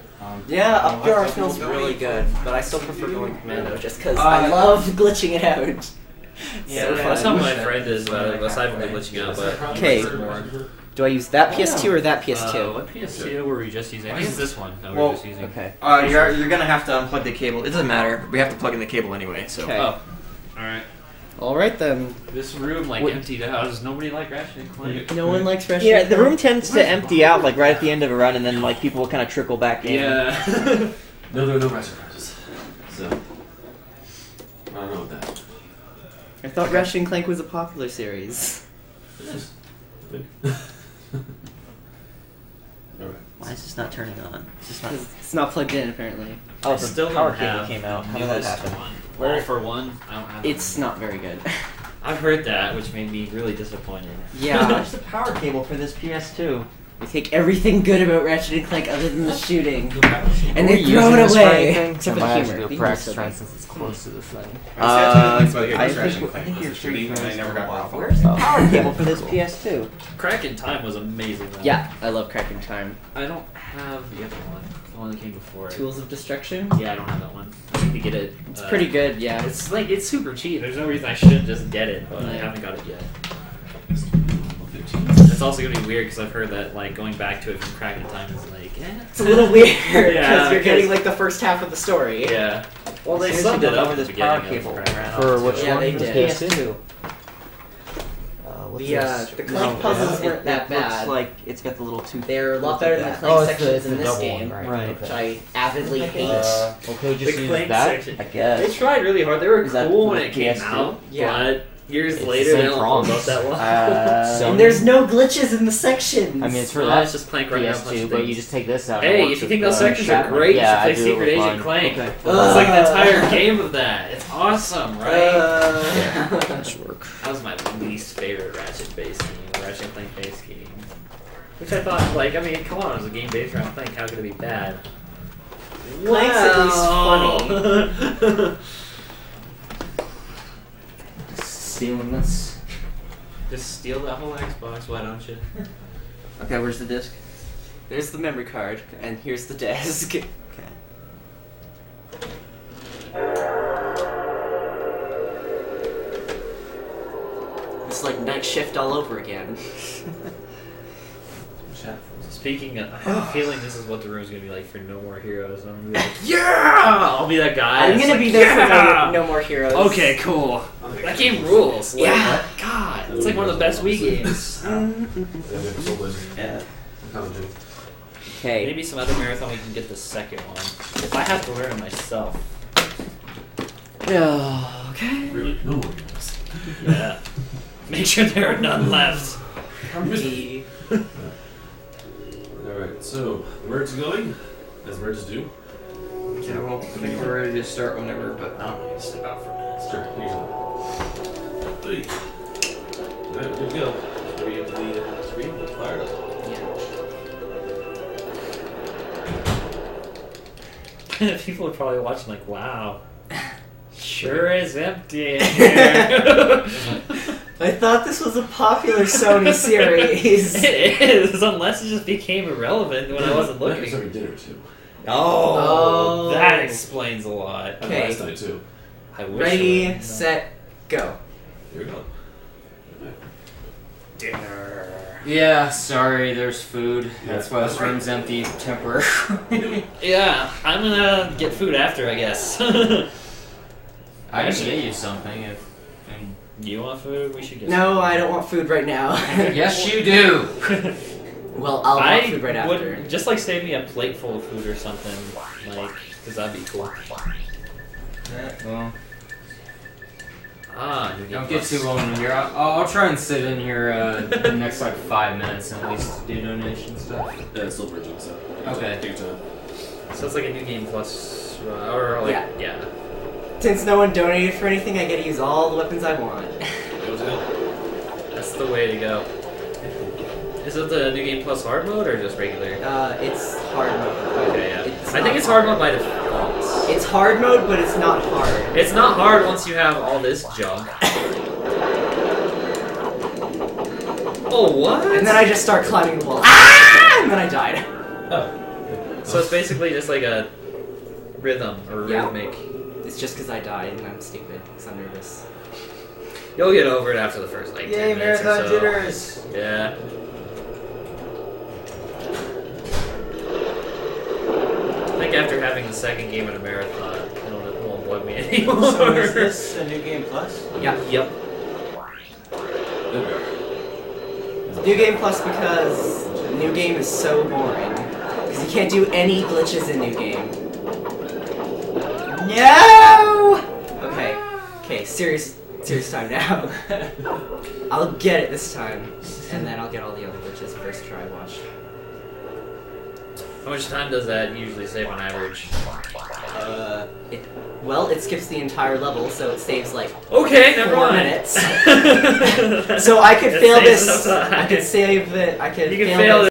Yeah, Up Your Arsenal's really good, but I still prefer going Commando just because I love glitching it out. Yeah, that's how my friend is about it. Aside from the glitching out, but he likes it more. Do I use that PS2 or that PS2? What PS2 were we just using? I think it's this one that Well, we're just using. Okay. You're gonna have to unplug the cable. It doesn't matter. We have to plug in the cable anyway. So. Okay. Oh. Alright. Alright then. This room, like, What- emptied out. Does nobody like Ratchet and Clank? No one likes Ratchet. Yeah, the room tends to empty out like right at the end of a run, and then like people will kind of trickle back in. Yeah. No, there are no Ratchet prizes. So, I don't know what that. I thought Ratchet and Clank was a popular series. It is. I think. Alright. Why is this not turning on? It's just not. It's not plugged in apparently. Oh, I the still power don't cable have came out. How did that newest happen? one. Where- All for one. I don't have It's not very good. I've heard that, which made me really disappointed. Yeah. Where's the power cable for this PS2? They take everything good about Ratchet and Clank other than the shooting, and Are they we throw using it this for away. anything? Except for I the might have humor. to do a The practice humor's run so since it's close to the thing. I you're think I never got off. Where's the power cable for this PS2? Crack in Time was amazing, though. good. Yeah, I love Cracking Time. I don't have the other one. The one that came before it. Tools of Destruction. Yeah, I don't have that one. I need to get it. It's pretty good. Yeah. It's like, it's super cheap. There's no reason I shouldn't just get it, but I haven't got it yet. It's also gonna be weird because I've heard that like going back to it from Crack in Time is like, It's a little weird because Yeah, you're getting because- like the first half of the story. yeah. Well, they Seriously, summed it don't know up where at the this power beginning cable of Crack ran For out. which Yeah, one? they The did. PS2. What's The this? the Clank No, puzzles it- weren't that it looks bad. like it's got the little two. They're a lot better than the Clank Oh, it's sections the in this double game, one, right. which I avidly hate. Okay, just The use Clank that. section. I guess. They tried really hard. They were Is that cool for when the it came PS2? out, Yeah. but years It's later the they same don't hold problems. up that well. So- And there's no glitches in the sections. I mean, it's for No, that it's just Clank running around PS2, punching but you things. just take this out. and it Hey, works if you with think those the sections are Shatner. great, yeah, you I should play do it Secret with Agent mine. Clank. Okay. It's like an entire game of that. It's awesome, right? That should work. That was my least favorite Ratchet-based game, Ratchet and Clank-based game. Which I thought, like, I mean, come on, it was a game based around Clank, how could it be bad? Clank's at least funny. Stealing this. Just steal that whole Xbox, why don't you? Okay, where's the disc? There's the memory card, and here's the desk. Okay. It's like night shift all over again. Speaking of, I have a feeling this is what the room's gonna be like for No More Heroes. I'm gonna be like, yeah! I'll be that guy. I'm that's gonna like, be there yeah! for no More Heroes. Okay, cool. That game rules. Like, Yeah. God, it's like one of the best Wii games. Yeah. Okay. Maybe some other marathon we can get the second one. If I have to learn it myself. Okay. Really? No more games. Yeah. Make sure there are none left. Me. Alright, so, merge going, as merges do. Yeah, well, I think we're ready to start whenever, but I'm gonna step out for a minute. Sure, here's the. Alright, we're good to go. Should we get to the screen? Let's fire it up. People are probably watching like, wow. Sure is empty in here. I thought this was a popular Sony series. It is, unless it just became irrelevant when I wasn't We're looking. serving dinner too. Oh, that explains a lot. And Okay. last night too. I wish I Ready, would've known. set, go. Here we go. Dinner. Yeah, sorry, there's food. That's why this room's empty temporarily. Yeah, I'm gonna get food after, I guess. I can get you something if. You want food? We should get No, I don't want food right now. Yes, you do! Well, I'll want food right would after. just like save me a plate full of food or something, like, because that'd be cool. Well, You don't get too long in here. I'll try and sit in here the next like 5 minutes at least to do donation stuff. Yeah, it's still merging, so. Okay. Take your time. So it's like a new game plus, or like, yeah. Since no one donated for anything, I get to use all the weapons I want. That's the way to go. Is it the new game plus hard mode or just regular? It's hard mode. Okay, yeah. It's I think not it's hard mode by default. It's hard mode, but it's not hard. It's not hard once you have all this junk. Oh, what? And then I just start climbing the wall. Ah! And then I died. Oh. So it's basically just like a rhythm or Yeah. rhythmic. It's just because I died and I'm stupid because I'm nervous. You'll get over it after the first like 10 minutes or so. jitters! Yeah. the second game in a marathon. It won't bug me anymore. So is this a New Game Plus? Yeah. Yep. New Game Plus because New Game is so boring. Because you can't do any glitches in New Game. No! Okay, serious time now. I'll get it this time. And then I'll get all the other glitches first try watch. How much time does that usually save on average? It skips the entire level, so it saves like Okay, never 4 mind. minutes. So I could It fail saves this. enough time. I could save it. I could You can fail fail this